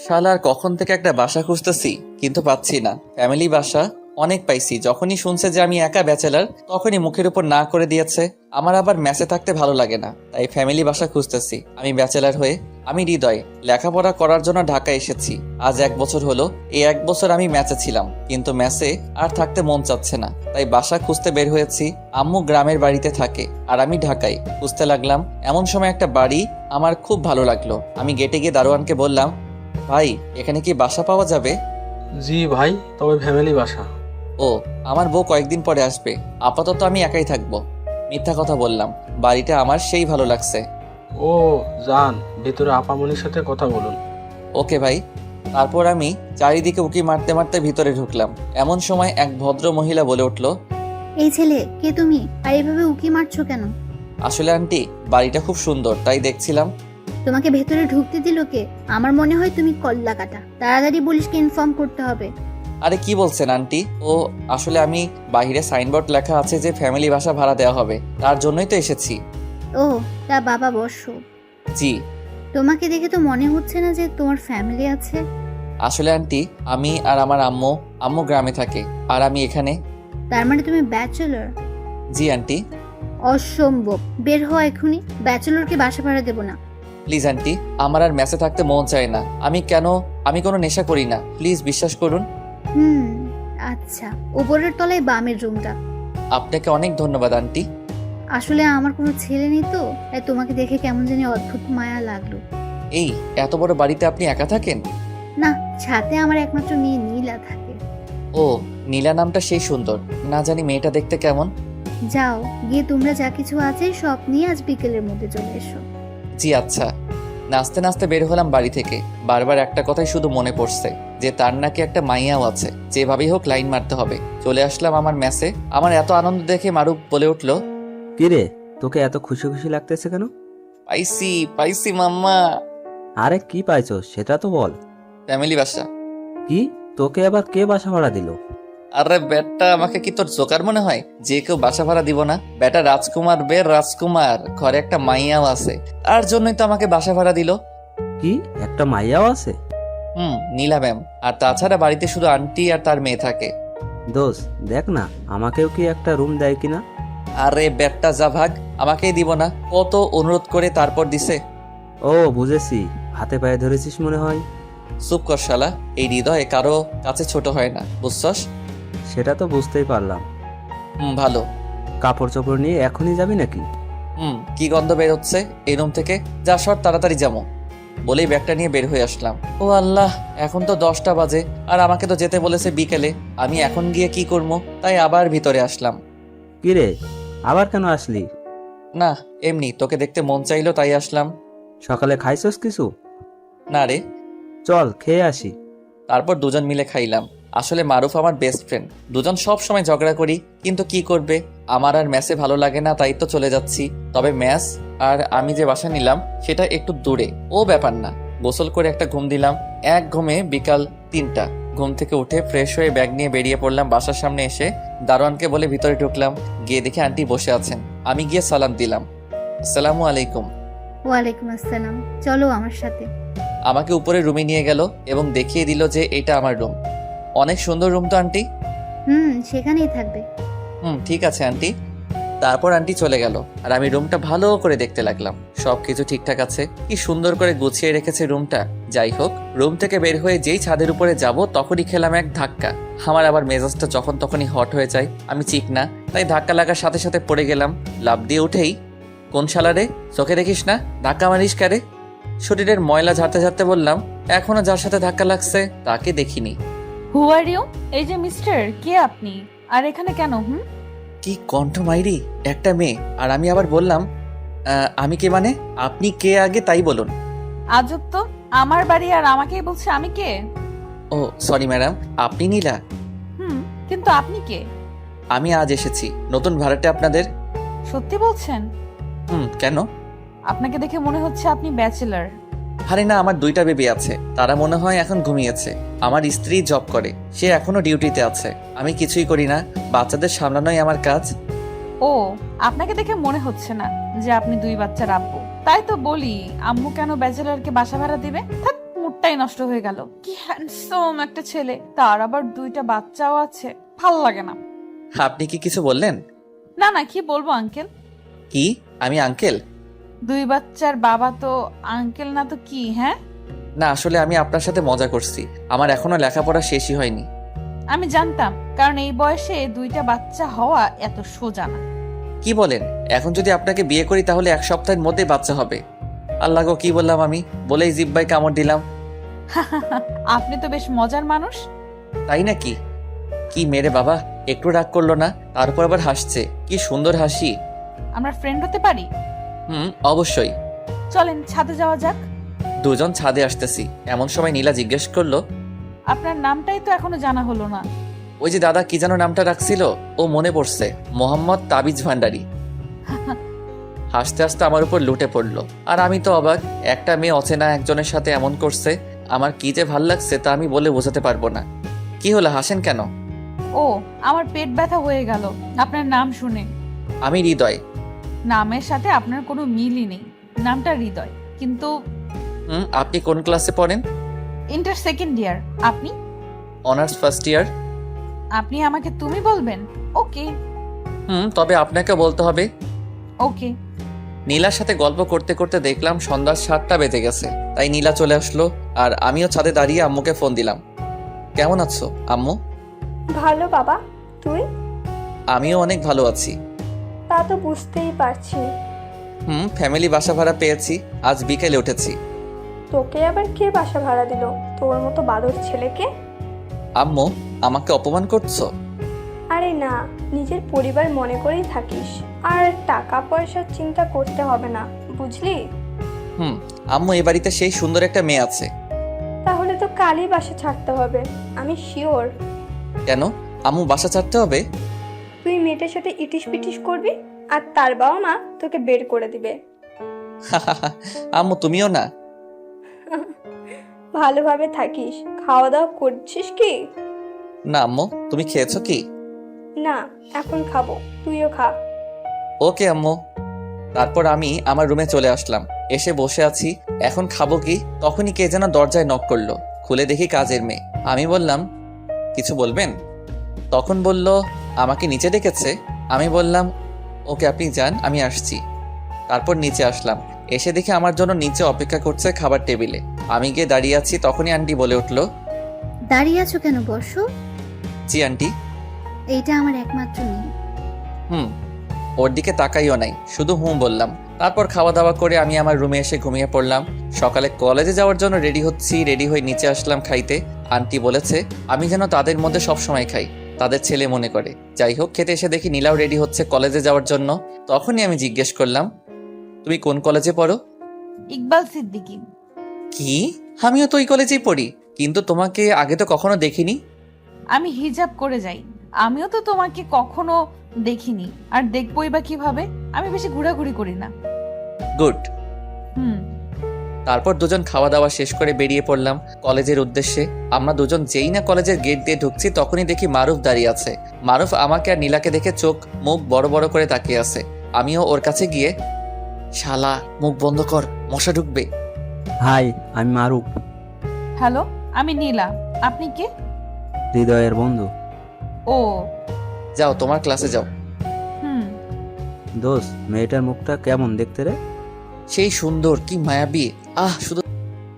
শালার কখন থেকে একটা বাসা খুঁজতেছি কিন্তু পাচ্ছি না। ফ্যামিলি বাসা অনেক পাইছি, যখনই শুনছে যে আমি একা ব্যাচেলার তখনই মুখের উপর না করে দিয়েছে। আমার আবার মেসে থাকতে ভালো লাগে না, তাই ফ্যামিলি বাসা খুঁজতেছি। আমি ব্যাচেলার হয়ে আমি হৃদয় লেখাপড়া করার জন্য ঢাকা এসেছি। আজ 1 বছর হলো। এই 1 বছর আমি ম্যাচে ছিলাম, কিন্তু ম্যাচে আর থাকতে মন চাচ্ছে না, তাই বাসা খুঁজতে বের হয়েছি। আম্মু গ্রামের বাড়িতে থাকে আর আমি ঢাকায়। খুঁজতে লাগলাম, এমন সময় একটা বাড়ি আমার খুব ভালো লাগলো। আমি গেটে গিয়ে দারোয়ানকে বললাম, ভাই এখানে কি বাসা পাওয়া যাবে? জি ভাই, তবে ফ্যামিলি বাসা। ও, আমার বউ কয়েকদিন পরে আসবে, আপাতত আমি একাই থাকবো। মিথ্যা কথা বললাম, বাড়িটা আমার সেই ভালো লাগছে। ও যান, ভেতরে আপামনির সাথে কথা বলুন। ওকে ভাই। তারপর আমি চারিদিকে উকি মারতে মারতে ভিতরে ঢুকলাম। এমন সময় এক ভদ্র মহিলা বলে উঠল, এই ছেলে কে তুমি, আর এভাবে উকি মারছো কেন? আসলে আন্টি বাড়িটা খুব সুন্দর তাই দেখছিলাম। তোমাকে ভেতরে ঢুকতে দিল কে? আমার মনে হয় তুমি কল্লা কাটা। তাড়াতাড়ি পুলিশকে ইনফর্ম করতে হবে। আরে কি বলছেন আন্টি? ও আসলে আমি বাইরে সাইনবোর্ড লেখা আছে যে ফ্যামিলি বাসা ভাড়া দেওয়া হবে, তার জন্যই তো এসেছি। ও, তা বাবা বসো। জি। তোমাকে দেখে তো মনে হচ্ছে না যে তোমার ফ্যামিলি আছে। আসলে আন্টি আমি আর আমার আম্মু আম্মু গ্রামে থাকে আর আমি এখানে। তার মানে তুমি ব্যাচেলর? জি আন্টি। অসম্ভব, বের হও এখনই। ব্যাচেলরকে বাসা ভাড়া দেবো না। প্লিজ আন্টি, আমার আর মেসে থাকতে মন চায় না। আমি কোনো নেশা করি না, প্লিজ বিশ্বাস করুন। হুম, আচ্ছা, উপরের তলায় বামের রুমটা। আপনাকে অনেক ধন্যবাদ আন্টি। আসলে আমার কোনো ছেলে নেই তো, তাই তোমাকে দেখে কেমন জানি অদ্ভুত মায়া লাগলো। এই এত বড় বাড়িতে আপনি একা থাকেন? না, ছাদে আমার একমাত্র মেয়ে নীলা থাকে। ও, নীলা নামটা সেই সুন্দর। না জানি মেয়েটা দেখতে কেমন। যাও, গিয়ে তোমরা যা কিছু আছে সব নিয়ে আজ বিকেলের মধ্যে চলে এসো। জি আচ্ছা। নাচতে নাচতে বের হলাম বাড়ি থেকে। বারবার একটা কথাই শুধু মনে পড়ছে, যে তার নাকি একটা মাইয়াও আছে, যেভাবেই হোক লাইন মারতে হবে। চলে আসলাম আমার মেসে। আমার এত আনন্দ দেখে মারুফ বলে উঠল, কিরে, তোকে এত খুশি খুশি লাগতেছে কেন? পাইছি পাইছি মাম্মা। আরে কি পাইছো সেটা তো বল। ফ্যামিলি বাসা। কি, তোকে আবার কে বাসা ভাড়া দিল? আরে বেটা, আমাকে কি তোর জোকার মনে হয় যে কেউ বাসা ভাড়া দিব না? বেটা রাজকুমার রাজকুমার, ঘরে একটা মাইয়াও আছে, তার জন্যই তো আমাকে বাসা ভাড়া দিল। কি, একটা মাইয়াও আছে? নীলা ম্যাম। আর তাছাড়া বাড়িতে শুধু আন্টি আর তার মেয়ে থাকে। দোষ, দেখ না আমাকেও কি একটা রুম দেয় কিনা। আরে বেটা যা ভাগ, আমাকেই দিব না? কত অনুরোধ করে তারপর দিছে। ও বুঝেছি, হাতে পায়ে ধরেছিস মনে হয়। চুপ কর শালা, এই হৃদয়ে কারো কাছে ছোট হয় না, বুঝছস? সেটা তো বুঝতেই পারলাম। ভালো। কাপড় চোপড় নিয়ে এখনই যাবি নাকি? কি গন্ধ বের হচ্ছে এই রুম থেকে। যা সর, তাড়াতাড়ি যাবো। বলেই ব্যাগটা নিয়ে বের হয়ে আসলাম। ও আল্লাহ, এখন তো 10টা বাজে, আর আমাকে তো যেতে বলেছে বিকেলে। আমি এখন গিয়ে কি করবো? তাই আবার ভিতরে আসলাম। কিরে, আবার কেন আসলি? না, এমনি তোকে দেখতে মন চাইলো তাই আসলাম। সকালে খাইছস কিছু? না রে। চল খেয়ে আসি। তারপর দুজন মিলে খাইলাম। আসলে মারুফ আমার বেস্ট ফ্রেন্ড, দুজন সব সময় ঝগড়া করি, কিন্তু কি করবে, আমার আর ম্যাসে ভালো লাগে না তাই তো চলে যাচ্ছি। তবে ম্যাস আর আমি যে বাসা নিলাম সেটা একটু দূরে, ও ব্যাপার না। গোসল করে একটা ঘুম দিলাম। এক ঘুমে বিকাল 3টা। ঘুম থেকে উঠে ফ্রেশ হয়ে ব্যাগ নিয়ে বেরিয়ে পড়লাম। বাসার সামনে এসে দারোয়ানকে বলে ভিতরে ঢুকলাম। গিয়ে দেখে আন্টি বসে আছেন। আমি গিয়ে সালাম দিলাম, আসসালামু আলাইকুম। ওয়ালাইকুম আসসালাম, চলো আমার সাথে। আমাকে উপরে রুমে নিয়ে গেল এবং দেখিয়ে দিল যে এটা আমার রুম। অনেক সুন্দর রুম তো আন্টি? সেখানেই থাকবে। ঠিক আছে আন্টি। তারপর আন্টি চলে গেল আর আমি রুমটা ভালো করে দেখতে লাগলাম। সবকিছু ঠিকঠাক আছে, কি সুন্দর করে গুছিয়ে রেখেছে রুমটা। যাই হোক, রুম থেকে বের হয়ে যেই ছাদের উপরে যাব তখনই খেলাম এক ধাক্কা। আমার আবার মেজাজটা যখন তখনই হট হয়ে যায়, আমি চিক না, তাই ধাক্কা লাগার সাথে সাথে পড়ে গেলাম। লাফ দিয়ে উঠেই, কোন শালারে, চোখে দেখিস না, ধাক্কা মারিস কারে? শরীরের ময়লা ঝাড়তে ঝাড়তে বললাম, এখনো যার সাথে ধাক্কা লাগছে তাকে দেখিনি। হু আর ইউ? এই যে মিস্টার, কে আপনি? আর এখানে কেন? কি কণ্ঠ মাইরি, একটা মেয়ে, আর আমি আবার বললাম, আমি কে মানে? আপনি কে আগে তাই বলুন। আজব তো, আমার বাড়ি আর আমাকেই বলছে আমি কে? ও সরি ম্যাডাম, আপনি নীলা? কিন্তু আপনি কে? আমি আজ এসেছি, নতুন ভাড়াটে আপনাদের। সত্যি বলছেন? কেন? আপনাকে দেখে মনে হচ্ছে আপনি ব্যাচেলার। আরে না, আমার 2টা বেবি আছে, তারা মনে হয় এখন ঘুমিয়েছে। আমার স্ত্রী জব করে, সে এখনো ডিউটিতে আছে। আমি কিছুই করি না, বাচ্চাদের সামলানোই আমার কাজ। ও, আপনাকে দেখে মনে হচ্ছে না যে আপনি 2 বাচ্চার আব্বু। তাই তো বলি, আম্মু কেন ব্যাচেলারকে বাসা ভাড়া দিবে? থাক, মুড মুডটাই নষ্ট হয়ে গেল। কি হ্যান্ডসাম একটা ছেলে, তার আবার 2টা বাচ্চাও আছে। ভাল লাগে না। আপনি কি কিছু বললেন? না না, কি বলবো আঙ্কেল। কি? আমি আঙ্কেল? 2 বাচ্চার বাবা তো আঙ্কেল না তো কি? হ্যাঁ, না, আসলে আমি আপনার সাথে মজা করছি। আমার এখনো লেখাপড়া শেষই হয়নি। আমি জানতাম, কারণ এই বয়সে 2টা বাচ্চা হওয়া এত সোজা না। কি বলেন? এখন যদি আপনাকে বিয়ে করি তাহলে 1 সপ্তাহের মধ্যেই বাচ্চা হবে। আল্লাহ গো, কি বললাম আমি! বলেই জিব্বাই কামড় দিলাম। আপনি তো বেশ মজার মানুষ। তাই নাকি? কি মেরে বাবা, একটু রাগ করলো না, তারপর আবার হাসছে। কি সুন্দর হাসি। আমরা ফ্রেন্ড হতে পারি? অবশ্যই। চলেন ছাদে যাওয়া যাক। দুজন ছাদে আসতেছি এমন সময় নীলা জিজ্ঞেস করলো, আপনার নামটাই তো এখনো জানা হলো না। ওই যে দাদা কি যেন নামটা রাখছিল, ও মনে পড়ছে, মোহাম্মদ তাবিজ ভান্ডারি। হাসতে হাসতে আমার উপর লুটে পড়লো। আর আমি তো অবাক, একটা মেয়ে অচেনা একজনের সাথে এমন করছে। আমার কি যে ভাল লাগছে তা আমি বলে বোঝাতে পারবো না। কি হলো, হাসেন কেন? ও, আমার পেট ব্যথা হয়ে গেল আপনার নাম শুনে। আমি হৃদয়। নামের সাথে আপনার কোনো মিলই নেই। নামটা হৃদয়, কিন্তু আপনি কোন ক্লাসে পড়েন? Inter second year. আপনি? Honours first year. আপনি আমাকে তুমি বলবেন? ওকে। তবে আপনাকে বলতে হবে। ওকে। নীলার সাথে গল্প করতে করতে দেখলাম সন্ধ্যা 7টা বেজে গেছে, তাই নীলা চলে আসলো। আর আমিও ছাদে দাঁড়িয়ে আম্মুকে ফোন দিলাম। কেমন আছো আম্মু? ভালো বাবা, তুই? আমিও অনেক ভালো আছি। তা তো বুঝতেই পারছি। ফ্যামিলি বাসা ভাড়া পেয়েছি, আজ বিকেলে উঠেছি। তোকে আবার কে বাসা ভাড়া দিল? তোর মতো বাদর ছেলেকে? আম্মু, আমাকে অপমান করছো? আরে না, নিজের পরিবার মনে করেই থাকিস। আর টাকা পয়সার চিন্তা করতে হবে না, বুঝলি? আম্মু, এই বাড়িতে সেই সুন্দর একটা মেয়ে আছে। তাহলে তো কালই বাসা ছাড়তে হবে, আমি শিওর। কেন আম্মু, বাসা ছাড়তে হবে? তুই মেয়েটার সাথে ইটিস পিটিস করবি, আর তার বাবা মা তোকে বের করে দিবে। আম্মু, তুমিও না? ভালোভাবে থাকিস। খাওয়া দাওয়া করছিস কি? না আম্মু, তুমি খেয়েছো কি? না, এখন খাবো, তুইও খা। ওকে আম্মু। তারপর আমি আমার রুমে চলে আসলাম। এসে বসে আছি, এখন খাবো কি, তখনই কে যেন দরজায় নক করলো। খুলে দেখি কাজের মেয়ে। আমি বললাম, কিছু বলবেন? তখন বলল আমাকে নিচে ডেকেছে। আমি বললাম, ওকে আপনি যান, আমি আসছি। তারপর নিচে আসলাম। এসে দেখি আমার জন্য নিচে অপেক্ষা করছে খাবার টেবিলে। আমি গিয়ে দাঁড়িয়ে আছি, তখনই আন্টি বলে উঠলো, দাঁড়িয়ে আছো কেন, বসো। জি আন্টি। এইটা আমার একমাত্র মেয়ে। ওর দিকে তাকাইও নাই, শুধু বললাম। তারপর খাওয়া দাওয়া করে আমি আমার রুমে এসে ঘুমিয়ে পড়লাম। সকালে কলেজে যাওয়ার জন্য রেডি হচ্ছি, রেডি হয়ে নিচে আসলাম খাইতে। আন্টি বলেছে আমি যেন তাদের মধ্যে সব সময় খাই, তাদের ছেলে মনে করে। যাই হোক, খেতে এসে দেখি নীলাও রেডি হচ্ছে কলেজে যাওয়ার জন্য। তখনই আমি জিজ্ঞেস করলাম, তুমি কোন কলেজে পড়ো? ইকবাল সিদ্দিকী। কি? আমিও তো ওই কলেজেই পড়ি, কিন্তু তোমাকে আগে তো কখনো দেখিনি। আমি হিজাব করে যাই, আমিও তো তোমাকে কখনো দেখিনি, আর দেখবই বা কিভাবে? আমি বেশি ঘোরাঘুরি করি না। গুড। হুম। তারপর দুজন খাওয়া দাওয়া শেষ করে বেরিয়ে পড়লাম কলেজের উদ্দেশ্যে। আমরা দুজন যেই না কলেজের গেট দিয়ে ঢুকছি, তখনই দেখি মারুফ দাঁড়িয়ে আছে। মারুফ আমাকে আর নীলাকে দেখে চোখ মুখ বড় বড় করে তাকিয়ে আছে। আমিও ওর কাছে গিয়ে, শালা মুখ বন্ধ কর, মশা ঢুকবে। হাই, আমি মারুফ, হ্যালো, আমি নীলা। আপনি কে? হৃদয়ের বন্ধু। ও। যাও তোমার ক্লাসে যাও। হুম। দোস্ত, মেয়েটার মুখটা কেমন দেখতে রে? সেই সুন্দর, কি মায়াবী। শুধু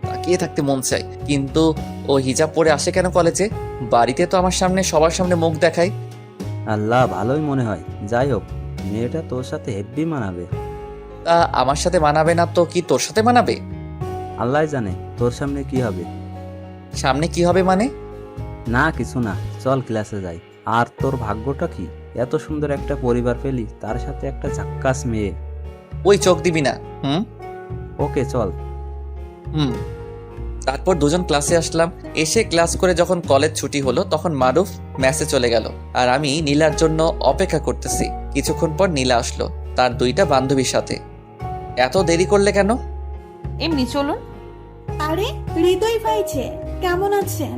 তাকিয়ে থাকতে মন চাই। কিন্তু ও হিজাব পরে আসে কেন কলেজে? বাড়িতে তো আমার সামনে সবার সামনে মুখ দেখায়। আল্লাহ, ভালোই মনে হয়। যাই হোক, মেয়েটা তোর সাথে হেব্বি মানাবে। তা আমার সাথে মানাবে না তো কি তোর সাথে মানাবে? আল্লাহ জানে তোর সামনে কি হবে। সামনে কি হবে মানে? না কিছু না, চল ক্লাসে যাই। আর তোর ভাগ্যটা কি, এত সুন্দর একটা পরিবার পেলি, তার সাথে একটা ঝাক্কাস মেয়ে। ওই চোখ দিবি না। ওকে চল। তারপর দুজন ক্লাসে আসলাম। এসে ক্লাস করে যখন কলেজ ছুটি হলো, তখন মারুফ ম্যাসে চলে গেল। আর আমি নীলার জন্য অপেক্ষা করতেছি। কিছুক্ষণ পর নীলা আসলো তার 2টা বান্ধবীর সাথে। এত দেরি করলে কেন? এমনি চলুন। আরে হৃদয় ভাই যে, কেমন আছেন?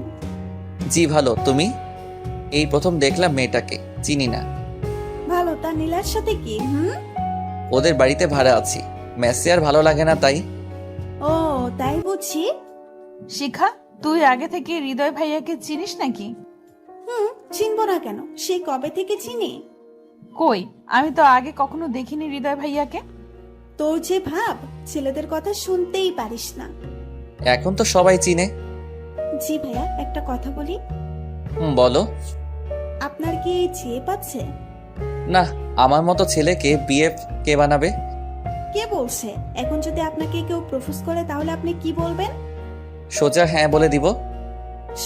জি ভালো, তুমি? এই প্রথম দেখলাম মেয়েটাকে, চিনি না। ভালো। তা নীলার সাথে কি? ওদের বাড়িতে ভাড়া আছি, মেসে আর ভালো লাগে না তাই। ও তাই বুঝি। শিখা, তুই আগে থেকে হৃদয় ভাইয়াকে চিনিস নাকি? চিনবো না কেন, সেই কবে থেকে চিনি। কই, আমি তো আগে কখনো দেখিনি হৃদয় ভাইয়াকে। তোর যে ভাব, ছেলেদের কথা শুনতেই পারিস না। এখন তো সবাই চিনে। জি ভাইয়া, একটা কথা বলি। বলো। আপনার কি জিএফ আছে? না, আমার মতো ছেলেকে বিএফ কে বানাবে? কে বলছে? এখন যদি আপনাকে কেউ প্রপোজ করে তাহলে আপনি কি বলবেন? সোজা হ্যাঁ বলে দিব।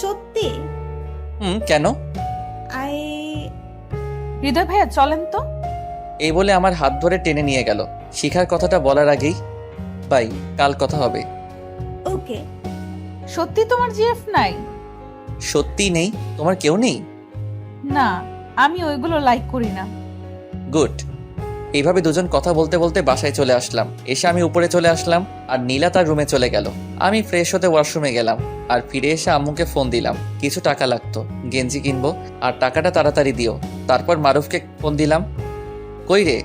সত্যি? কেন? আই হৃদয় ভাইয়া চলেন তো। এই বলে আমার হাত ধরে টেনে নিয়ে গেল। শিখার কথাটা বলার আগেই, বাই, কাল কথা হবে। ওকে। সত্যি তোমার জিএফ নাই? সত্যি নেই? তোমার কেউ নেই? না, আমি ওইগুলো লাইক করি না। গুড। এইভাবে দুজন কথা বলতে বলতে বাসায় চলে আসলাম। এসে আমি উপরে চলে আসলাম আর নীলা তার রুমে চলে গেল। আমি ফ্রেশ হতে ওয়াশরুমে গেলাম আর ফিরে এসে আম্মুকে ফোন দিলাম। কিছু টাকা লাগতো, গেঞ্জি কিনবো, আর টাকাটা তাড়াতাড়ি দিও। তারপর মারুফকে ফোন দিলাম। কই রে?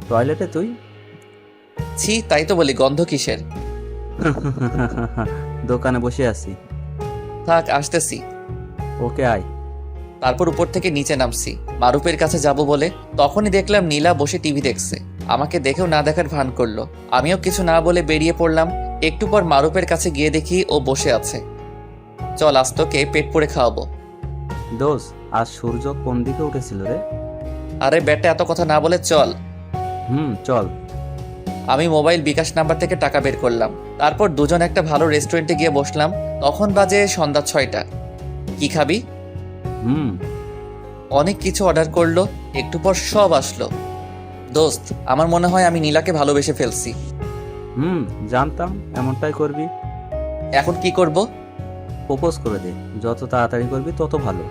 টয়লেটে তুই? ছি, তাই তো বলি, গন্ধ কিসের? দোকানে বসে আছি। থাক, আসতেছি। ওকে, আয়। তারপর উপর থেকে নিচে নামছি মারুফের কাছে যাব বলে। তখনই দেখলাম নীলা বসে টিভি দেখছে। আমাকে দেখেও না দেখার ভান করলো। আমিও কিছু না বলে বেরিয়ে পড়লাম। একটু পর মারুফের কাছে গিয়ে দেখি ও বসে আছে। চল, আজ তোকে পেট পুড়ে খাওয়াবো। দোষ, আজ সূর্য কোন দিকে উঠেছিল রে? আরে বেটা, এত কথা না বলে চল। চল। আমি মোবাইল বিকাশ নাম্বার থেকে টাকা বের করলাম। তারপর দুজন একটা ভালো রেস্টুরেন্টে গিয়ে বসলাম। তখন বাজে সন্ধ্যা 6টা। কি খাবি? অনেক কিছু অর্ডার করলো। একটু পর সব আসলো। দোস্ত, আমার মনে হয় আমি নীলাকে ভালোবেসে ফেলছি। জানতাম এমনটাই করবি। এখন কি করব? প্রপোজ করে দে, যত তাড়াতাড়ি করবি তত ভালো।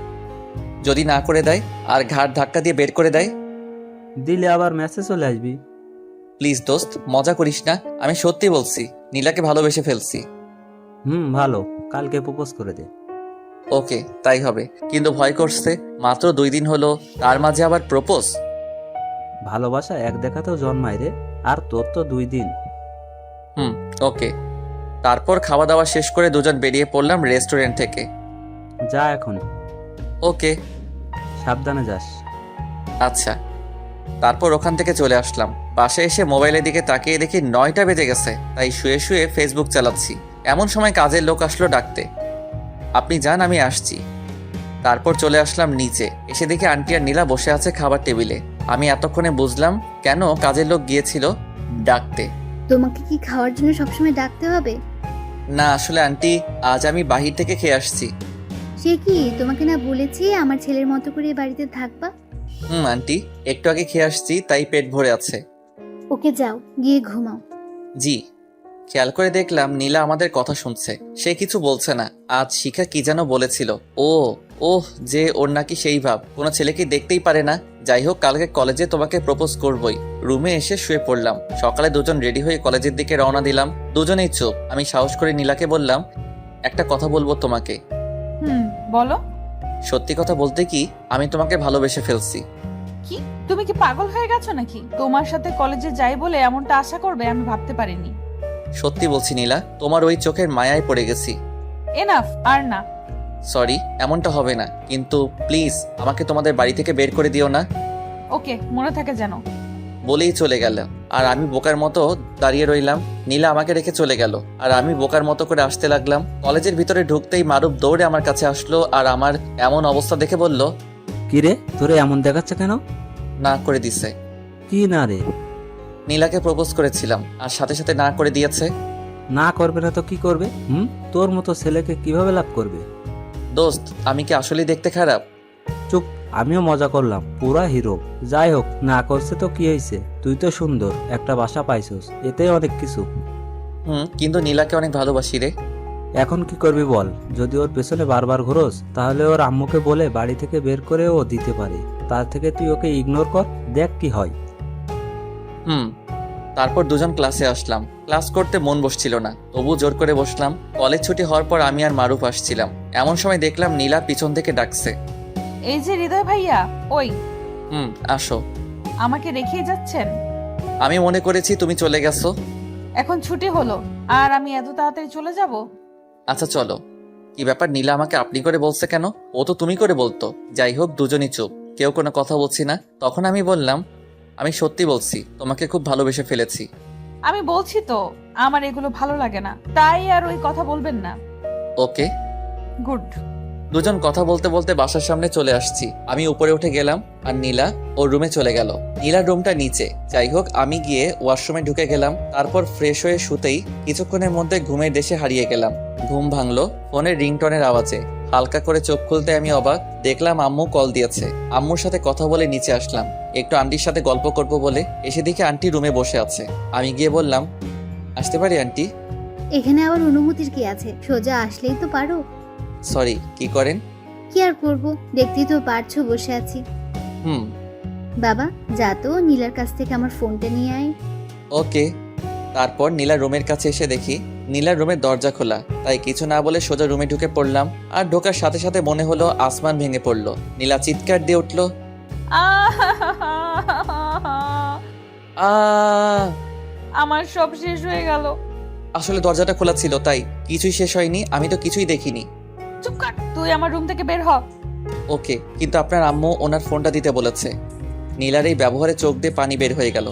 যদি না করে দেয় আর ঘাট ধাক্কা দিয়ে বের করে দেয়? দিলে আবার মেসেজ চলে আসবি। প্লিজ দোস্ত, মজা করিস না। আমি সত্যি বলছি, নীলাকে ভালোবেসে ফেলছি। ভালো, কালকে প্রপোজ করে দে। ওকে, তাই হবে। কিন্তু ভয় করছে, মাত্র 2 দিন হলো, তার মাঝে আবার প্রপোজ। ভালোবাসা এক দেখাতেও জন্মায় রে, আর তোর তো 2 দিন। ওকে। তারপর খাওয়া দাওয়া শেষ করে দুজন বেরিয়ে পড়লাম রেস্টুরেন্ট থেকে। যা এখন। ওকে। সাবধানে যাস। আচ্ছা। তারপর ওখান থেকে চলে আসলাম। বাসায় এসে মোবাইলের দিকে তাকিয়ে দেখি 9টা বেজে গেছে। তাই শুয়ে শুয়ে ফেসবুক চালাচ্ছি। এমন সময় কাজের লোক আসলো ডাকতে। আপনি যান, আমি আসছি। তারপর চলে আসলাম নিচে। এসে দেখি আন্টি আর নীলা বসে আছে খাবার টেবিলে। আমি এতক্ষণে বুঝলাম কেন কাজের লোক গিয়েছিল ডাকতে। তোমাকে কি খাওয়ার জন্য সবসময় ডাকতে হবে? না, আসলে আন্টি, আজ আমি বাহির থেকে খেয়ে আসছি। সে কি, তোমাকে না বলেছি আমার ছেলের মতো করে বাড়িতে থাকবা? আন্টি, একটু আগে খেয়ে আসছি, তাই পেট ভরে আছে। ওকে, যাও গিয়ে ঘুমাও। জি। খেয়াল করে দেখলাম নীলা আমাদের কথা শুনছে। সে কিছু বলছে না। আজ শিখা কি যেন বলেছিল। ওহ, যে ওর নাকি সেই ভাব, কোনো ছেলেকে দেখতেই পারে না। যাই হোক, কালকে কলেজে তোমাকে প্রপোজ করবই। রুমে এসে শুয়ে পড়লাম। সকালে দুজন রেডি হয়ে কলেজের দিকে রওনা দিলাম। দুজনেই চুপ। আমি সাহস করে নীলাকে বললাম, একটা কথা বলবো তোমাকে। বলো। সত্যি কথা বলতে কি, আমি তোমাকে ভালোবেসে ফেলছি। কি, তুমি কি পাগল হয়ে গেছো নাকি? তোমার সাথে কলেজে যাই বলে এমনটা আশা করবে আমি ভাবতে পারিনি। সত্যি বলছি নীলা, তোমার ওই চোখের মায়ায় পড়ে গেছি। এনাফ, আর না। সরি, এমনটা হবে না, কিন্তু প্লিজ আমাকে তোমাদের বাড়ি থেকে বের করে দিও না। ওকে, মনে থাকে যেন। বলেই চলে গেল। আর আমি বোকার মতো দাঁড়িয়ে রইলাম। নীলা আমাকে রেখে চলে গেল আর আমি বোকার মতো করে আসতে লাগলাম। কলেজের ভিতরে ঢুকতেই মারুফ দৌড়ে আমার কাছে আসলো আর আমার এমন অবস্থা দেখে বলল, কি রে, তোরে এমন দেখাচ্ছে কেন? না করে দিছে। কি না রে? নীলাকে প্রপোজ করেছিলাম আর সাথে সাথে না করে দিয়েছে। না করবে না তো কি করবে? তোর মতো ছেলেকে কিভাবে লাভ করবে? দোস্ত, আমি কি আসলেই দেখতে খারাপ? চুপ, আমিও মজা করলাম, পুরা হিরো। যাই হোক, না করছে তো কি হয়েছে? তুই তো সুন্দর, একটা বাসা পাইছস, এতেই অনেক কিছু। কিন্তু নীলাকে অনেক ভালোবাসি রে। এখন কি করবি বল? যদি ওর পেছনে বারবার ঘোরস তাহলে ওর আম্মুকে বলে বাড়ি থেকে বের করে ও দিতে পারে। তার থেকে তুই ওকে ইগনোর কর, দেখ কি হয়। তারপর দুজন ক্লাসে আসলাম। ক্লাস করতে মন বসছিল না, তবু জোর করে বসলাম। কলেজ ছুটি হওয়ার পর আমি আর মারুফ আসছিলাম। এমন সময় দেখলাম নীলা পিছন থেকে ডাকছে, এই যে হৃদয় ভাইয়া। ওই, আসো। আমাকে রেখেই যাচ্ছেন? আমি মনে করেছি তুমি চলে গেছো। এখন ছুটি হলো আর আমি এত তাড়াতাড়ি চলে যাব? আচ্ছা চলো। কি ব্যাপার, নীলা আমাকে আপনি করে বলছে কেন? ও তো তুমি করে বলতো। যাই হোক, দুজনই চুপ, কেউ কোনো কথা বলছি না। তখন আমি বললাম, আমি সত্যি বলছি, তোমাকে খুব ভালোবেসে ফেলেছি। আমি বলছি তো আমার এগুলো ভালো লাগে না, তাই আর ওই কথা বলবেন না। ওকে। গুড। দুজন কথা বলতে বলতে বাসার সামনে চলে আসছি। আমি উপরে উঠে গেলাম আর নীলা ওর রুমে চলে গেল। নীলার রুমটা নিচে। যাই হোক, আমি গিয়ে ওয়াশরুমে ঢুকে গেলাম। তারপর ফ্রেশ হয়ে শুতেই কিছুক্ষণের মধ্যে ঘুমের দেশে হারিয়ে গেলাম। ঘুম ভাঙলো ফোনের রিংটনের আওয়াজে। হালকা করে চোখ খুলতে আমি অবাক, দেখলাম আম্মু কল দিয়েছে। আম্মুর সাথে কথা বলে নিচে আসলাম, একটু আন্টির সাথে গল্প করব বলে। এসে দেখি আন্টি রুমে বসে আছে। আমি গিয়ে বললাম, আসতে পারি আন্টি? এখানে আবার অনুমতির কি আছে, সোজা আসলেই তো পারো। সরি, কি করেন? কি আর করবো, দেখতেই তো পারছো বসে আছি। হুম। বাবা যা তো, নীলার কাছ থেকে আমার ফোনটা নিয়ে আয়। ওকে। তারপর নীলার রুমের কাছে এসে দেখি নীলার রুমের দরজা খোলা। তাই কিছু না বলে সোজা রুমে ঢুকে পড়লাম। আর ঢোকার সাথে সাথে মনে হলো আসমান ভেঙে পড়লো। নীলা চিৎকার দিয়ে উঠলো, আ! আমার সব শেষ হয়ে গেল। আসলে দরজাটা খোলা ছিল, তাই কিছুই শেষ হয়নি। আমি তো কিছুই দেখিনি। চুপ কর, তুই আমার রুম থেকে বের হ। ওকে, কিন্তু আপনার আম্মু ওনার ফোনটা দিতে বলেছে। নীলার এই ব্যবহারে চোখ দিয়ে পানি বের হয়ে গেল।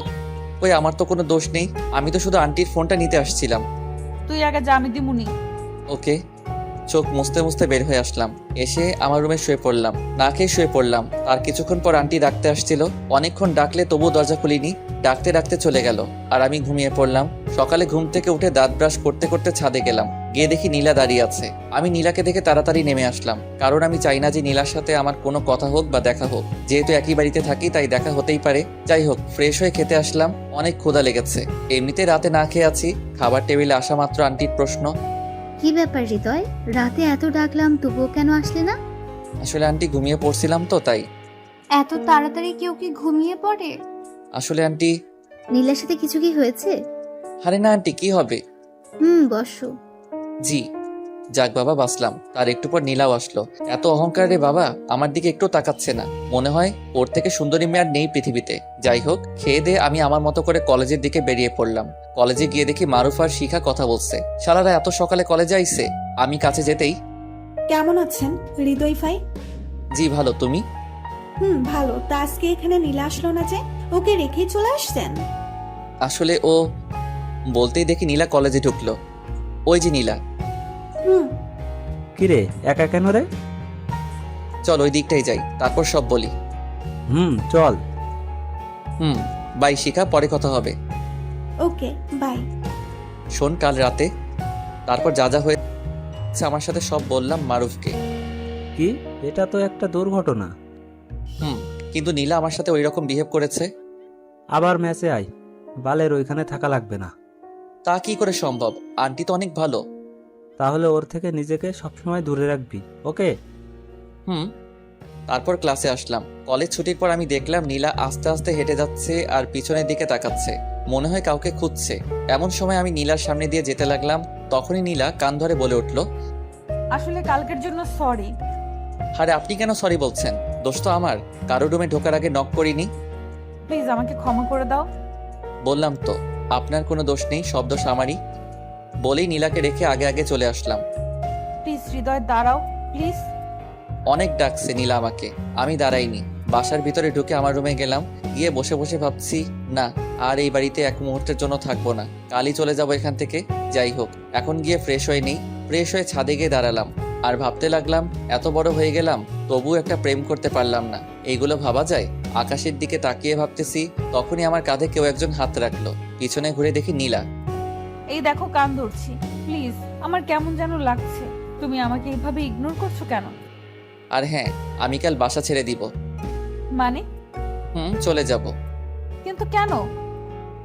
ওই আমার তো কোনো দোষ নেই, আমি তো শুধু আন্টির ফোনটা নিতে আসছিলাম। তুই আগে যা, আমি দিমুনি। ওকে। চোখ মুছতে মুছতে বের হয়ে আসলাম। এসে আমার রুমে শুয়ে পড়লাম, না খেয়ে শুয়ে পড়লাম। তার কিছুক্ষণ পর আন্টি ডাকতে আসছিল। অনেকক্ষণ ডাকলে তবুও দরজা খুলিনি। ডাকতে ডাকতে চলে গেল আর আমি ঘুমিয়ে পড়লাম। সকালে ঘুম থেকে উঠে দাঁত ব্রাশ করতে করতে ছাদে গেলাম। গিয়ে দেখি নীলা দাঁড়িয়ে আছে। আমি নীলাকে দেখে তাড়াতাড়ি নেমে আসলাম, কারণ আমি চাই না যে নীলার সাথে আমার কোনো কথা হোক বা দেখা হোক। যেহেতু একই বাড়িতে থাকি তাই দেখা হতেই পারে। যাই হোক, ফ্রেশ হয়ে খেতে আসলাম। অনেক ক্ষুধা লেগেছে। এমনিতে রাতে না খেয়ে আছি। খাবার টেবিলে আসা মাত্র আন্টির প্রশ্ন, কি ব্যাপার হৃদয়, রাতে এত ডাকলাম তবুও কেন আসলে না? আসলে আন্টি ঘুমিয়ে পড়ছিলাম তো তাই। এত তাড়াতাড়ি কেউ কি ঘুমিয়ে পড়ে? আসলে আন্টি, নীলার সাথে কিছু কি হয়েছে? আরে না আন্টি, কি হবে? বসো। জি। যাক বাবা, বাঁচলাম। তার একটু পর নীলাও আসলো। এত অহংকার রে বাবা, আমার দিকে একটু তাকাচ্ছে না। মনে হয় ওর থেকে সুন্দরী মেয়ে আর নেই পৃথিবীতে। যাই হোক, খেয়ে দিয়ে আমি আমার মতো করে কলেজের দিকে বেরিয়ে পড়লাম। কলেজে গিয়ে দেখি মারুফ আর শিখা কথা বলছে। শালারা এত সকালে কলেজে আইছে। আমি কাছে যেতেই, কেমন আছেন হৃদয় ভাই? জি ভালো, তুমি? ভালো। তা আজকে এখানে নীলা আসলো না যে? ওকে রেখেই চলে আসছেন? আসলে ও, বলতেই দেখি নীলা কলেজে ঢুকলো। ওই যে নীলা। হুম। কিরে, একা কেন রে? চল ওই দিকটাই যাই, তারপর সব বলি। চল। বাই শিখা, পরে কথা হবে। ওকে, বাই। শোন, কাল রাতে তারপর যা যা হয়েছে আমার সাথে সব বললাম মারুফকে। কি? এটা তো একটা দুর্ঘটনা। কিন্তু নীলা আমার সাথে ওই রকম বিহেভ করেছে। আবার ম্যাচে আয়, বালের ওইখানে থাকা লাগবে না। তা কি করে সম্ভব? আন্টি তো অনেক ভালো। তাহলে ওর থেকে নিজেকে সবসময় দূরে রাখবি, ওকে? তারপর ক্লাসে আসলাম। কলেজ ছুটির পর আমি দেখলাম নীলা আস্তে আস্তে হেঁটে যাচ্ছে আর পিছনের দিকে তাকাচ্ছে, মনে হয় কাউকে খুঁজছে। এমন সময় আমি নীলার সামনে দিয়ে যেতে লাগলাম। তখনই নীলা কান ধরে বলে উঠল, আসলে কালকের জন্য সরি। আরে আপনি কেন সরি বলছেন? দোষ তো আমার। কারো রুমে ঢোকার আগে নক করিনি। প্লিজ আমাকে ক্ষমা করে দাও। বললাম তো, আপনার কোনো দোষ নেই, সব দোষ আমারই। বলেই নীলাকে রেখে আগে আগে চলে আসলাম। প্লিজ হৃদয়, দাঁড়াও প্লিজ। অনেক ডাকছে নীলা আমাকে, আমি দাঁড়াইনি। বাসার ভিতরে ঢুকে আমার রুমে গেলাম। গিয়ে বসে বসে ভাবছি, না আর এই বাড়িতে এক মুহূর্তের জন্য থাকবো না, কালই চলে যাবো এখান থেকে। যাই হোক, এখন গিয়ে ফ্রেশ হয়ে নেই। ফ্রেশ হয়ে ছাদে গিয়ে দাঁড়ালাম আর ভাবতে লাগলাম, এত বড় হয়ে গেলাম তবু একটা প্রেম করতে পারলাম না। এইগুলো ভাবা যায়? আকাশের দিকে তাকিয়ে ভাবতেছি, তখনই আমার কাঁধে কেউ একজন হাত রাখলো। পিছনে ঘুরে দেখি নীলা। এই দেখো, কান ধরছি, প্লিজ। আমার কেমন যেন লাগছে, তুমি আমাকে এইভাবে ইগনোর করছো কেন? আর হ্যাঁ, আমি কাল বাসা ছেড়ে দিব। মানে? চলে যাব। কিন্তু কেন?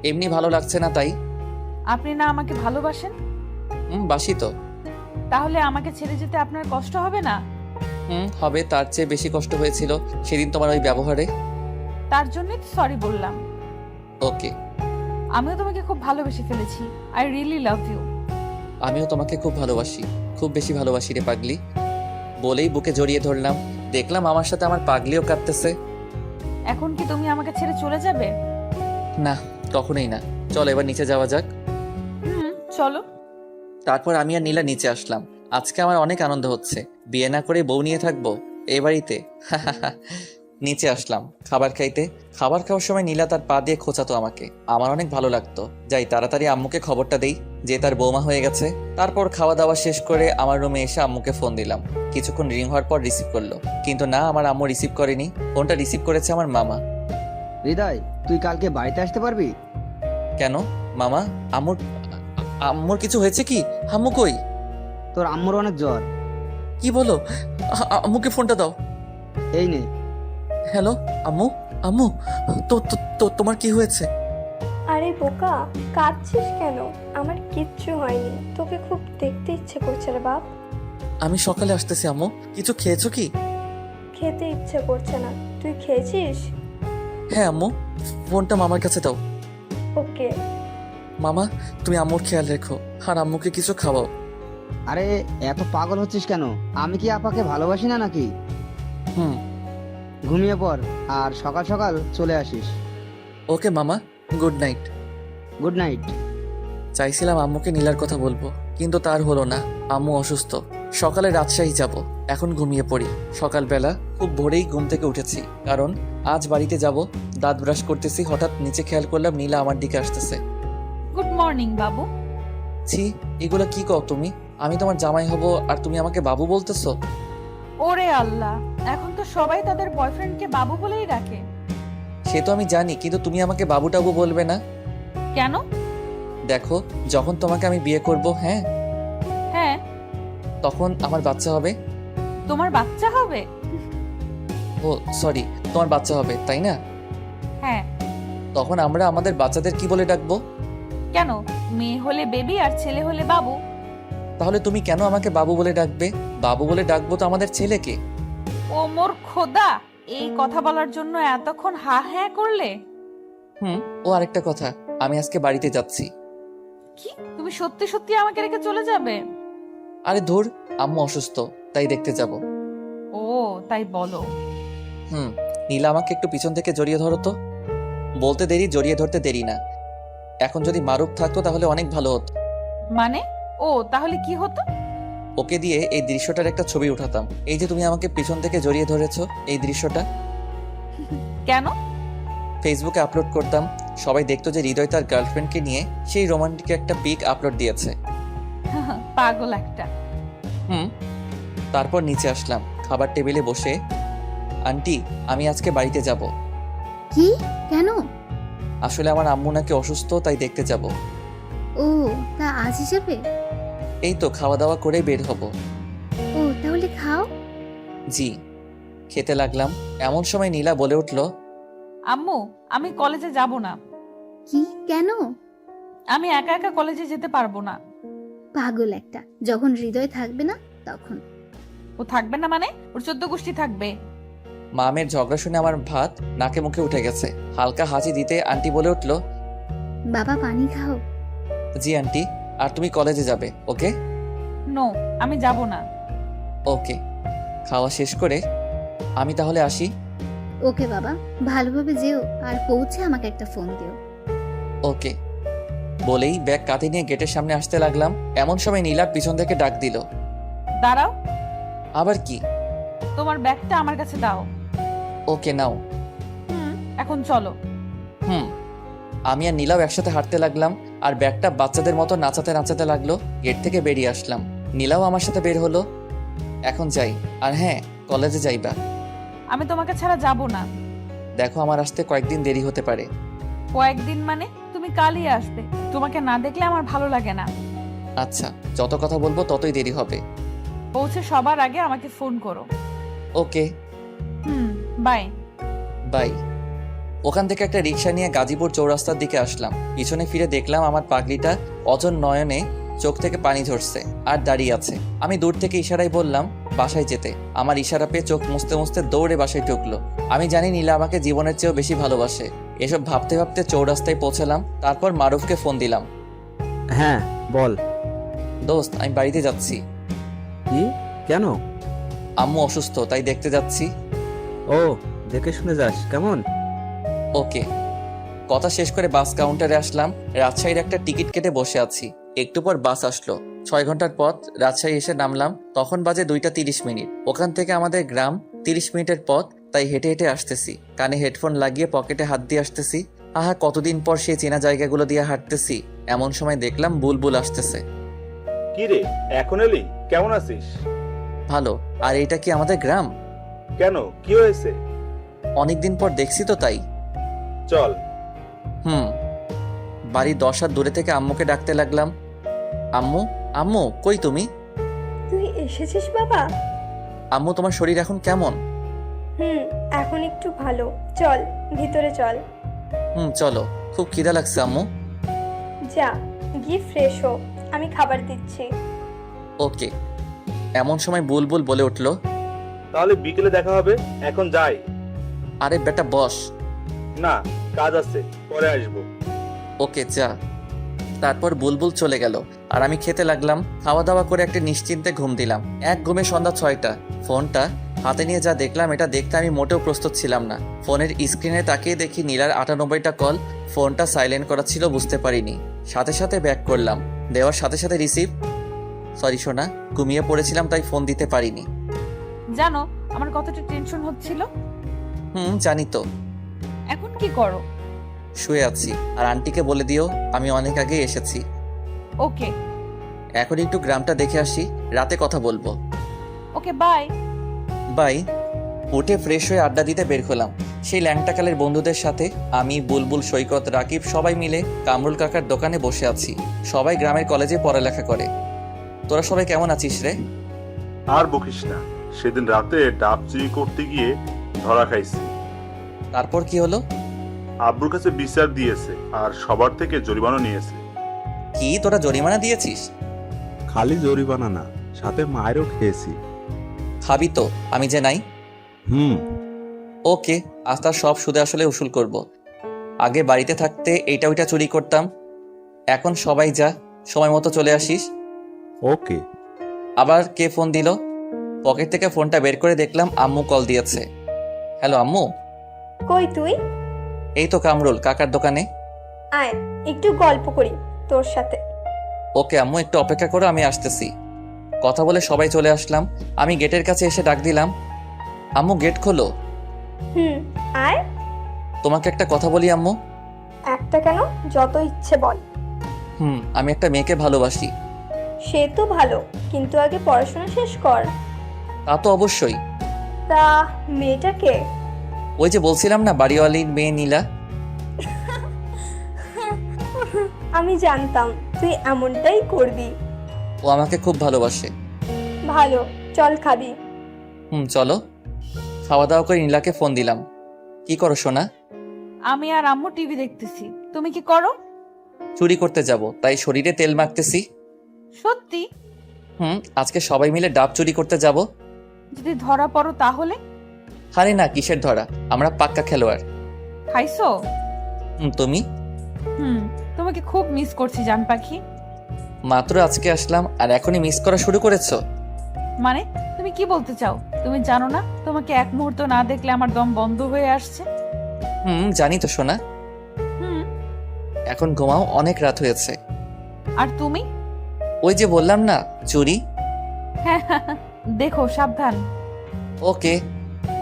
এমনি ভালো লাগছে না তাই। আপনি না আমাকে ভালোবাসেন? বাসি তো। তাহলে আমাকে ছেড়ে যেতে আপনার কষ্ট হবে না? হবে, তার চেয়ে বেশি কষ্ট হয়েছিল সেদিন তোমার ওই ব্যবহারে। তার জন্যই তো সরি বললাম। ওকে। আমিও তোমাকে খুব ভালোবেসে ফেলেছি। I really love you. আমিও তোমাকে খুব ভালোবাসি, খুব বেশি ভালোবাসি রে পাগলি। বলেই বুকে জড়িয়ে ধরলাম। দেখলাম আমার সাথে আমার পাগলিও কাঁদতেছে। এখন কি তুমি আমাকে ছেড়ে চলে যাবে? না, কখনোই না। চল এবার নিচে যাওয়া যাক। চলো। তারপর আমি আর নীলা নিচে আসলাম। আজকে আমার অনেক আনন্দ হচ্ছে। বিয়ে না করে বউ নিয়ে থাকবো এই বাড়িতে। নিচে আসলাম খাবার খাইতে। খাবার খাওয়ার সময় নীলা তার পা দিয়ে খোঁচাতো আমাকে। আমার অনেক ভালো লাগতো। যাই তাড়াতাড়ি আম্মুকে খবরটা দেই যে তার বৌমা হয়ে গেছে। তারপর খাওয়া দাওয়া শেষ করে আমার রুমে এসে আম্মুকে ফোন দিলাম। কিছুক্ষণ রিং হওয়ার পর রিসিভ করলো, কিন্তু না, আমার আম্মু রিসিভ করেনি। ফোনটা রিসিভ করেছে আমার মামা। হৃদয়, তুই কালকে বাড়িতে আসতে পারবি? কেন মামা? আম্মুর আম্মুর কিছু হয়েছে কি? আম্মু কই? তোর আম্মুর অনেক জ্বর। কি বলো? আম্মুকে ফোনটা দাও। এই নে। হ্যালো আম্মু। আম্মু, তো তোমার কি হয়েছে? আরে বোকা, কাঁদছিস কেন? আমার কিচ্ছু হয়নি। তোকে খুব দেখতে ইচ্ছে করছে রে বাপ। আমি সকালে আসতেছি আম্মু। কিছু খেয়েছো কি? খেতে ইচ্ছে করছে না। তুই খেয়েছিস? হ্যাঁ আম্মু, ফোনটা মামার কাছে দাও। ওকে। মামা, তুমি আম্মুর খেয়াল রেখো আর আম্মুকে কিছু খাওয়াও। আরে এত পাগল হচ্ছিস কেন? আমি কি আপাকে ভালোবাসি না নাকি? হুম। ঘুমিয়ে পড় আর সকাল সকাল চলে আসিস। ওকে মামা, গুড নাইট। Good night. চাইছিলাম আম্মুকে নীলার কথা বলবো, কিন্তু তার হলো না। আম্মু অসুস্থ। সকালে রাজশাহী যাব। এখন ঘুমিয়ে পড়ি। সকালবেলা খুব ভোরেই ঘুম থেকে উঠেছি, কারণ আজ বাড়িতে যাব। দাঁত ব্রাশ করতেছি, হঠাৎ নিচে খেয়াল করলাম নীলা আমার দিকে আসতেছে। গুড মর্নিং বাবু। ছি, এগুলো কি কও তুমি? আমি তোমার জামাই হব আর তুমি আমাকে বাবু বলতেছো? ওরে আল্লাহ, এখন তো সবাই তাদের বয়ফ্রেন্ডকে বাবু বলেই ডাকে। সে তো আমি জানি, কিন্তু তুমি আমাকে বাবু টাবু বলবে না। কেন? দেখো, যখন তোমাকে আমি বিয়ে করব, হ্যাঁ, হ্যাঁ। তখন আমার বাচ্চা হবে। তোমার বাচ্চা হবে? ও সরি, তোমার বাচ্চা হবে, তাই না? হ্যাঁ। তখন আমরা আমাদের বাচ্চাদের কি বলে ডাকবো? কেন? মেয়ে হলে বেবি আর ছেলে হলে বাবু। তাহলে তুমি কেন আমাকে বাবু বলে ডাকবে? বাবু বলে ডাকবো তো আমাদের ছেলেকে। ও মোর খোদা, এই কথা বলার জন্য এতক্ষণ হা হ্যাঁ করলে? ও আরেকটা কথা, আমি আজকে বাড়িতে যাচ্ছি। কি, তুমি সত্যি সত্যি আমাকে রেখে চলে যাবে? আরে ধুর, আম্মু অসুস্থ, তাই দেখতে যাব। ও তাই বলো। নীলা আমাকে একটু পিছন থেকে জড়িয়ে ধরো তো। বলতে দেরি, জড়িয়ে ধরতে দেরি না। এখন যদি মারুফ থাকতো তাহলে অনেক ভালো হতো। মানে? ও তাহলে কি হতো? ওকে দিয়ে এই দৃশ্যটার একটা ছবি উঠাতাম। এই যে তুমি আমাকে পিছন থেকে জড়িয়ে ধরেছো, এই দৃশ্যটা কেন? ফেসবুকে আপলোড করতাম। সবাই দেখতো যে হৃদয় তার গার্লফ্রেন্ডকে নিয়ে সেই রোমান্টিক একটা পিক আপলোড দিয়েছে। পাগল একটা। তারপর নিচে আসলাম, খাবার টেবিলে বসে। আন্টি, আমি আজকে বাড়িতে যাব। কি? কেন? আসলে আমার আম্মু নাকি অসুস্থ, তাই দেখতে যাব। ও, তা আজ হিসাবে? এই তো খাওয়া দাওয়া করে বের হব। ও তাহলে খাও। জি। খেতে লাগলাম, এমন সময় নীলা বলে উঠল, আম্মু, আমি কলেজে যাব না। কি? কেন? আমি একা একা কলেজে যেতে পারবো না। পাগল একটা। যখন হৃদয় থাকবে না তখন। ও থাকবে না মানে? ওর 14 গোষ্ঠী থাকবে। মামের ঝগড়া শুনে আমার ভাত নাকে মুখে উঠে গেছে। হালকা হাসি দিতে আন্টি বলে উঠল, বাবা পানি খাও। জি আন্টি। আর তুমি কলেজে যাবে, ওকে? নো, আমি যাব না। ওকে। খাওয়া শেষ করে আমি তাহলে আসি। ওকে বাবা, ভালোভাবে যেও আর পৌঁছে আমাকে একটা ফোন দিও। ওকে। বলেই ব্যাগ কাঁধে নিয়ে গেটের সামনে আসতে লাগলাম। এমন সময় নীলা পিছন থেকে ডাক দিল, দাঁড়াও। আবার কি? তোমার ব্যাগটা আমার কাছে দাও। ওকে নাও। এখন চলো। আমি আর নীলাও একসাথে হাঁটতে লাগলাম, আর ব্যাগটা বাচ্চাদের মতো নাচাতে নাচাতে লাগলো। গেট থেকে বেরিয়ে আসলাম, নীলাও আমার সাথে বের হলো। এখন যাই। আর হ্যাঁ, কলেজে যাইবা। আমি তোমাকে ছাড়া যাব না। দেখো, আমার আসতে কয়েকদিন দেরি হতে পারে। কয়েকদিন মানে? তুমি কালই আসবে। তোমাকে না দেখলে আমার ভালো লাগে না। আচ্ছা, যত কথা বলবো ততই দেরি হবে। পৌঁছে সবার আগে আমাকে ফোন করো। ওকে। বাই। বাই। ওখান থেকে একটা রিক্সা নিয়ে গাজীপুর চৌরাস্তার দিকে আসলাম। পিছনে ফিরে দেখলাম আমার পাগলিটা অজন নয়নে চোখ থেকে পানি ঝরছে আর দাঁড়িয়ে আছে। আমি দূর থেকে ইশারায় বললাম বাসায় যেতে। আমার ইশারা পেয়ে চোখ মুছতে মুছতে দৌড়ে বাসায় ঢুকলো। আমি জানি নীলা আমাকে জীবনের চেয়েও বেশি ভালোবাসে। এসব ভাবতে ভাবতে চৌরাস্তায় পৌঁছালাম। তারপর মারুফকে ফোন দিলাম। হ্যাঁ বল। দোস্ত, আমি বাড়িতে যাচ্ছি। কি? কেন? আম্মু অসুস্থ, তাই দেখতে যাচ্ছি। ও, দেখে শুনে যাস, কেমন? ওকে। কথা শেষ করে বাস কাউন্টারে আসলাম। রাজশাহীর একটা টিকিট কেটে বসে আছি। একটু পর বাস আসলো। 6 ঘন্টার পথ রাজশাহী এসে নামলাম, তখন বাজে 2:30। ওখান থেকে আমাদের গ্রাম 30 মিনিটের পথ, তাই হেঁটে হেঁটে আসতেছি, কানে হেডফোন লাগিয়ে পকেটে হাত দিয়ে আসতেছি। আহা, কতদিন পর সেই চেনা জায়গাগুলো দিয়ে হাঁটতেছি। এমন সময় দেখলাম বুলবুল আসতেছে। কি রে, এখন এলি? কেমন আছিস? ভালো। আর এটা কি আমাদের গ্রাম? কেন, কি হয়েছে? অনেকদিন পর দেখছি তো, তাই। চল। বাড়ি 10 হাত দূরে থেকে আম্মুকে ডাকতে লাগলাম। আম্মু, আম্মু, কই তুমি? তুই এসেছিস বাবা? আম্মু, তোমার শরীর এখন কেমন? এখন একটু ভালো। চল ভিতরে চল। চলো। খুব খিদা লাগছে আম্মু। যা গিয়ে ফ্রেশ হো, আমি খাবার দিচ্ছি। ওকে। এমন সময় বুলবুল বলে উঠলো, তাহলে বিকেলে দেখা হবে, এখন যাই। আরে বেটা বস। না, কাজ আছে, পরে আসবো। ওকে, যা। তারপর বুলবুল চলে গেল আর আমি খেতে লাগলাম। খাওয়া দাওয়া করে একটা নিশ্চিন্তে ঘুম দিলাম। এক ঘুমে সন্ধ্যা 6টা। ফোনটা হাতে নিয়ে যা দেখলাম, এটা দেখতে আমি মোটেও প্রস্তুত ছিলাম না। ফোনের স্ক্রিনে তাকিয়ে দেখি নীলার 98টা কল। ফোনটা সাইলেন্ট করা ছিল, বুঝতে পারিনি। সাথে সাথে ব্যাক করলাম, দেওয়ার সাথে সাথে রিসিভ। সরি সোনা, ঘুমিয়ে পড়েছিলাম তাই ফোন দিতে পারিনি। জানো আমার কতটা টেনশন হচ্ছিল। জানি তো। এখন কি করো? শুয়ে আছি। আর আন্টিকে বলে দিও আমি অনেক আগে এসেছি। ওকে। এখন একটু গ্রামটা দেখে আসি, রাতে কথা বলবো। ওকে, বাই। বাই। উঠে ফ্রেশ হয়ে আড্ডা দিতে বের হলাম সেই ল্যাংটাকালের বন্ধুদের সাথে। আমি, বুলবুল, সৈকত, রাকিব সবাই মিলে কামরুল কাকার দোকানে বসে আছি। সবাই গ্রামের কলেজে পড়ালেখা করে। তোরা সবাই কেমন আছিস রে? আর বকিস না, সেদিন রাতে ডাব চুরি করতে গিয়ে ধরা খাইছি। তারপর কি হলো? আব্বুর কাছে বিচার দিয়েছে আর সবার থেকে জরিমানা নিয়েছে। কি, তোরা জরিমানা দিয়েছিস? খালি জরিমানা না, সাথে মায়েরও খেয়েছি। খাবি তো, আমি যে নাই। ওকে, আজ তার সব সুদে আসলে উসুল করব। আগে বাড়িতে থাকতে এইটা ওইটা চুরি করতাম, এখন সবাই যা, সময় মতো চলে আসিস। ওকে। আবার কে ফোন দিল? পকেট থেকে ফোনটা বের করে দেখলাম আম্মু কল দিয়েছে। হ্যালো আম্মু। কই তুই? এই তো কামরুল কাকার দোকানে। আয় একটু গল্প করি তোর সাথে। ওকে আম্মু, একটু অপেক্ষা করো, আমি আসতেছি। কথা বলে সবাই চলে আসলাম। আমি গেটের কাছে এসে ডাক দিলাম, আম্মু গেট খোলো। আয়। তোমাকে একটা কথা বলি আম্মু। একটা কেন, যত ইচ্ছে বল। আমি একটা মেয়েকে ভালোবাসি। সে তো ভালো, কিন্তু আগে পড়াশোনা শেষ কর। তা তো অবশ্যই। তা মেয়েটাকে? ওই যে বলছিলাম না, বাড়িওয়ালির মেয়ে নীলা। আমি জানতাম তুই এমনটাই করবি। ও আমাকে খুব ভালোবাসে। ভালো, চল খাবি। চলো। খাওয়া দাওয়া করে নীলাকে ফোন দিলাম। কি করো সোনা? আমি আর আম্মু টিভি দেখতেছি। তুমি কি করো? চুরি করতে যাব, তাই শরীরে তেল মাখতেছি। সত্যি? আজকে সবাই মিলে ডাব চুরি করতে যাব। যদি ধরা পড়ো তাহলে? আরে না, কিসের ধরা, আমরা পাক্কা খেলোয়াড়। খাইছো? তুমি? তোমাকে খুব মিস করছি জান পাখি। মাত্র আজকে আসলাম আর এখনই মিস করা শুরু করেছো? মানে তুমি কি বলতে চাও? তুমি জানো না তোমাকে এক মুহূর্ত না দেখলে আমার দম বন্ধ হয়ে আসছে। জানি তো সোনা। এখন ঘুমাও, অনেক রাত হয়েছে। আর তুমি? ওই যে বললাম না, চুরি। হ্যাঁ, দেখো সাবধান। ওকে।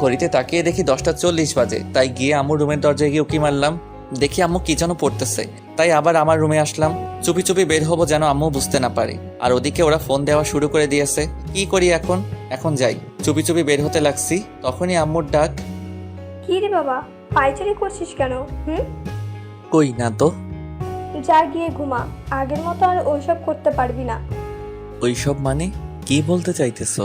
ঘড়িতে তাকিয়ে দেখি 10:40 বাজে, তাই গিয়ে আম্মুর রুমের দরজায় গিয়ে উকি মারলাম। দেখি আম্মু কি যেন পড়তেছে, তাই আবার আমার রুমে আসলাম। চুপি চুপি বের হবো যেন আম্মু বুঝতে না পারে। আর ওদিকে ওরা ফোন দেওয়া শুরু করে দিয়েছে। কি করি এখন? এখন যাই। চুপি চুপি বের হতে লাগছি, তখনই আম্মুর ডাক। কি রে বাবা, পায়চারি করছিস কেন? কই না তো। যা গিয়ে ঘুমা, আগের মতো আর ওইসব করতে পারবি না। ওইসব মানে কি বলতে চাইতেছো?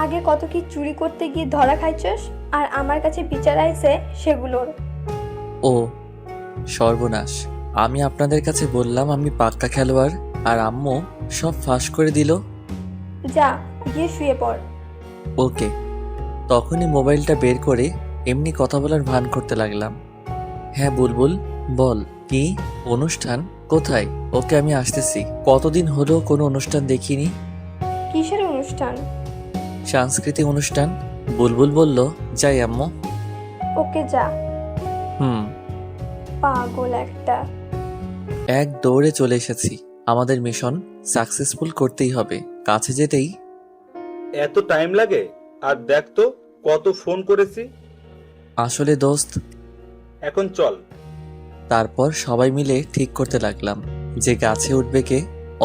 আগে কত কি চুরি করতে গিয়ে ধরা খাইছস, আর আমার কাছে বিচার আইছে সেগুলোর। ও সর্বনাশ, আমি আপনাদের কাছে বললাম আমি পাক্কা খেলোয়াড়, আর আম্মু সব ফাঁস করে দিল। যা গিয়ে শুয়ে পড়। ওকে। তখনই মোবাইলটা বের করে এমনি কথা বলার ভান করতে লাগলাম। হ্যাঁ বুলবুল, বল। কি অনুষ্ঠান? কোথায়? ওকে আমি আসতেছি। কতদিন হলো কোনো অনুষ্ঠান দেখিনি। কিসের অনুষ্ঠান? সাংস্কৃতিক অনুষ্ঠান। বুলবুল বলল, যাই আম্মু। ওকে যা। পাগল একটা। এক দৌড়ে চলে এসেছি। আমাদের মিশন সাকসেসফুল করতেই হবে। কাছে যেতেই এত টাইম লাগে? আর দেখ তো কত ফোন করেছি। আসলে দোস্ত, এখন চল। তারপর সবাই মিলে ঠিক করতে লাগলাম যে গাছে উঠবে কে।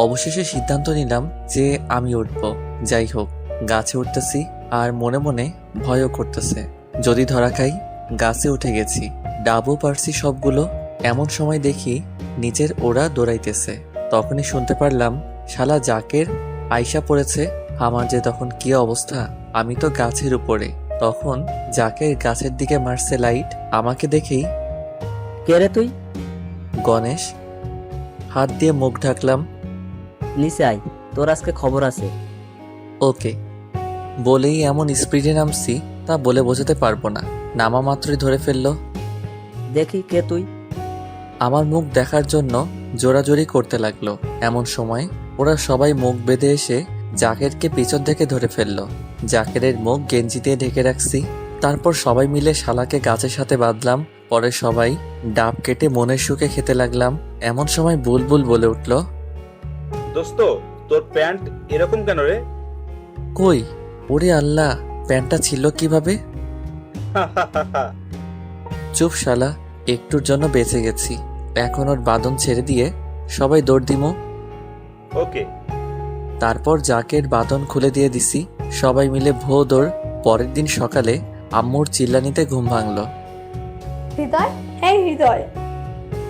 অবশেষে সিদ্ধান্ত নিলাম যে আমি উঠব। যাই হোক, গাছে উঠতেছি আর মনে মনে ভয়ও করতেছে যদি ধরা খাই। গাছে উঠে গেছি, ডাবও পারছি সবগুলো। এমন সময় দেখি নিচের ওরা দৌড়াইতেছে। তখনই শুনতে পারলাম শালা জাকের আইসা পড়েছে। আমার যে তখন কি অবস্থা! আমি তো গাছের উপরে। তখন জাকের গাছের দিকে মারছে লাইট। আমাকে দেখেই কে রে তুই? গণেশ। হাত দিয়ে মুখ ঢাকলাম। নিচে আয়, তোর আজকে খবর আছে। ওকে বলেই এমন স্পিডে নামছি তা বলে বোঝাতে পারবো না। নামা মাত্রই ধরে ফেললো। দেখি কে তুই। আমার মুখ দেখার জন্য জোরাজোরি করতে লাগলো। এমন সময় ওরা সবাই মুখ বেঁধে এসে জাকেরকে পিছন থেকে ধরে ফেললো। জাকেরের মুখ গেঞ্জি দিয়ে ঢেকে রাখছি। তারপর সবাই মিলে শালাকে গাছের সাথে বাঁধলাম। পরে সবাই ডাব কেটে মনের সুখে খেতে লাগলাম। এমন সময় বুলবুল বলে উঠল, দোস্ত, তোর প্যান্ট এরকম কেন রে? কই? ওরে আল্লাহ, প্যান্টটা ছিল কিভাবে? চুপ শালা, একটুর জন্য বেঁচে গেছি। এখন ওর বাঁধন ছেড়ে দিয়ে সবাই দৌড় দিমো। ওকে। তারপর জাকের বাঁধন খুলে দিয়ে দিছি। সবাই মিলে ভো দৌড়। পরের দিন সকালে আম্মুর চিল্লানিতে ঘুম ভাঙলো। হৃদয়, এই হৃদয়,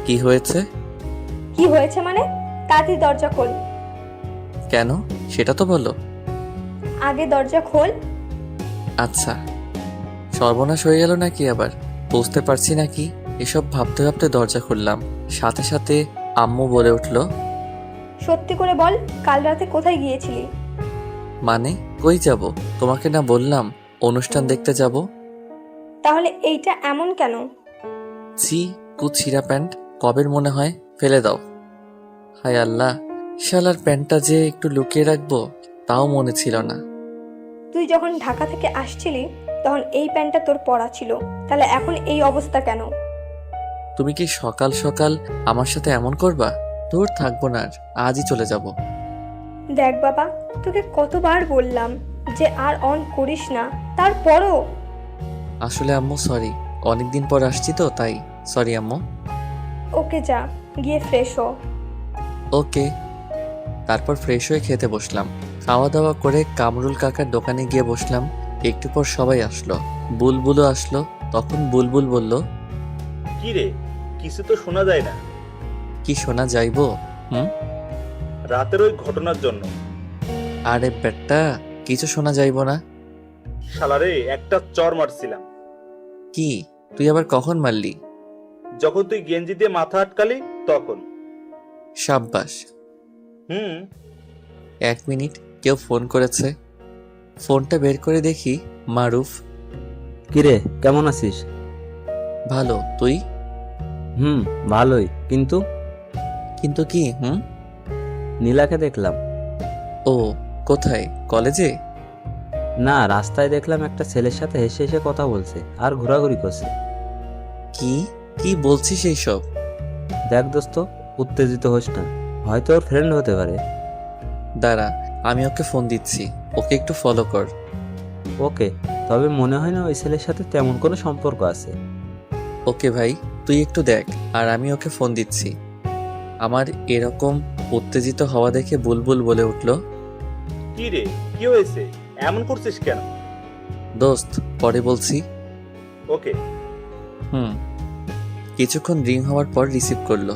কি হয়েছে? কি হয়েছে মানে? তাড়াতাড়ি দরজা খোল। কেন সেটা তো বলো। আগে দরজা খোল। আচ্ছা, সর্বনাশ হয়ে গেল নাকি আবার? বুঝতে পারছি নাকি। এসব ভাবতে ভাবতে দরজা খুললাম। সাথে সাথে আম্মু বলে উঠল, সত্যি করে বল, কাল রাতে কোথায় গিয়েছিলি? মানে কই যাব? তোমাকে না বললাম অনুষ্ঠান দেখতে যাব? তাহলে এইটা এমন কেন? ছি, কুছিরা প্যান্ট। কবের মনে হয়, ফেলে দাও। হায় আল্লাহ, শালার প্যান্টটা যে একটু লুকিয়ে রাখবো তাও মনে ছিল না। তুই যখন ঢাকা থেকে আসছিলি তখন এই প্যান্টটা তোর পরা ছিল, তাহলে এখন এই অবস্থা কেন? তুমি কি সকাল সকাল আমার সাথে এমন করবা? দূর থাকবো না, আর আজই চলে যাব। দেখ বাবা, তোকে কতবার বললাম যে আর অন করিস না, তারপরও। আসলে আম্মু সরি, অনেকদিন পর আসছি তো তাই। সরি আম্মু। ওকে, যা গিয়ে ফ্রেশ হ। ওকে। তারপর ফ্রেশ হয়ে খেতে বসলাম। খাওয়া দাওয়া করে কামরুল কাকার দোকানে গিয়ে বসলাম। একটু পর সবাই আসলো। বুলবুলও আসলো। তখন বুলবুল বলল, কি রে, কিছু তো শোনা যায় না। কি শোনা যাইবো? রাতের ওই ঘটনার জন্য। আরে বেটা, কিছু শোনা যাইবো না। শালারে একটা চর মারছিলাম। কি? তুই আবার কখন মারলি? যখন তুই গেঞ্জি দিয়ে মাথা আটকালি তখন। সাব্বাস। হুম। 1 মিনিট, কেউ ফোন করেছে। ফোনটা বের করে দেখি মারুফ। কিরে, কেমন আছিস? ভালো, তুই? ভালোই, কিন্তু কিন্তু কি? নীলাকে দেখলাম। ও, কোথায়? কলেজে? না, রাস্তায় দেখলাম একটা ছেলের সাথে হেসে হেসে কথা বলছে আর ঘোরাঘুরি করছে। কি কি বলছিস এইসব? দেখ দোস্ত, উত্তেজিত হোস না, হয়তো ওর ফ্রেন্ড হতে পারে। দাঁড়া, আমি ওকে ফোন দিচ্ছি। ওকে একটু ফলো কর। ওকে, তবে মনে হয় না ওই ছেলের সাথে তেমন কোনো সম্পর্ক আছে। ওকে ভাই, তুই একটু দেখ, আর আমি ওকে ফোন দিচ্ছি। আমার এরকম উত্তেজিত হওয়া দেখে বুলবুল বলে উঠল, কি রে, কি হয়েছে? এমন করছিস কেন? দোস্ত, পরে বলছি। ওকে। কিছুক্ষণ রিং হওয়ার পর রিসিভ করলো।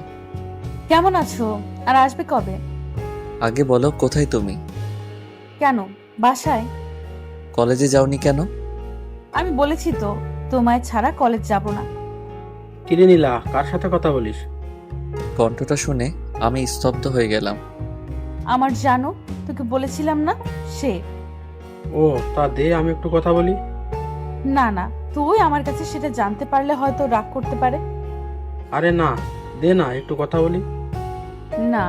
কেমন আছো? আর আসবে কবে? আগে বলো, কোথায় তুমি? কেন, বাসায়। কলেজে যাওনি কেন? আমি বলেছি তো, তোমায় ছাড়া কলেজ যাব না। কিরে নীলা, কার সাথে কথা বলিস? কণ্ঠটা শুনে আমি স্তব্ধ হয়ে গেলাম। আমার জানো, তোকে বলেছিলাম না, সে। ও, তা দে আমি একটু কথা বলি। না না, তুই আমার কাছে সেটা জানতে পারলে হয়তো রাগ করতে পারে। আরে না, দে না একটু কথা বলি। না।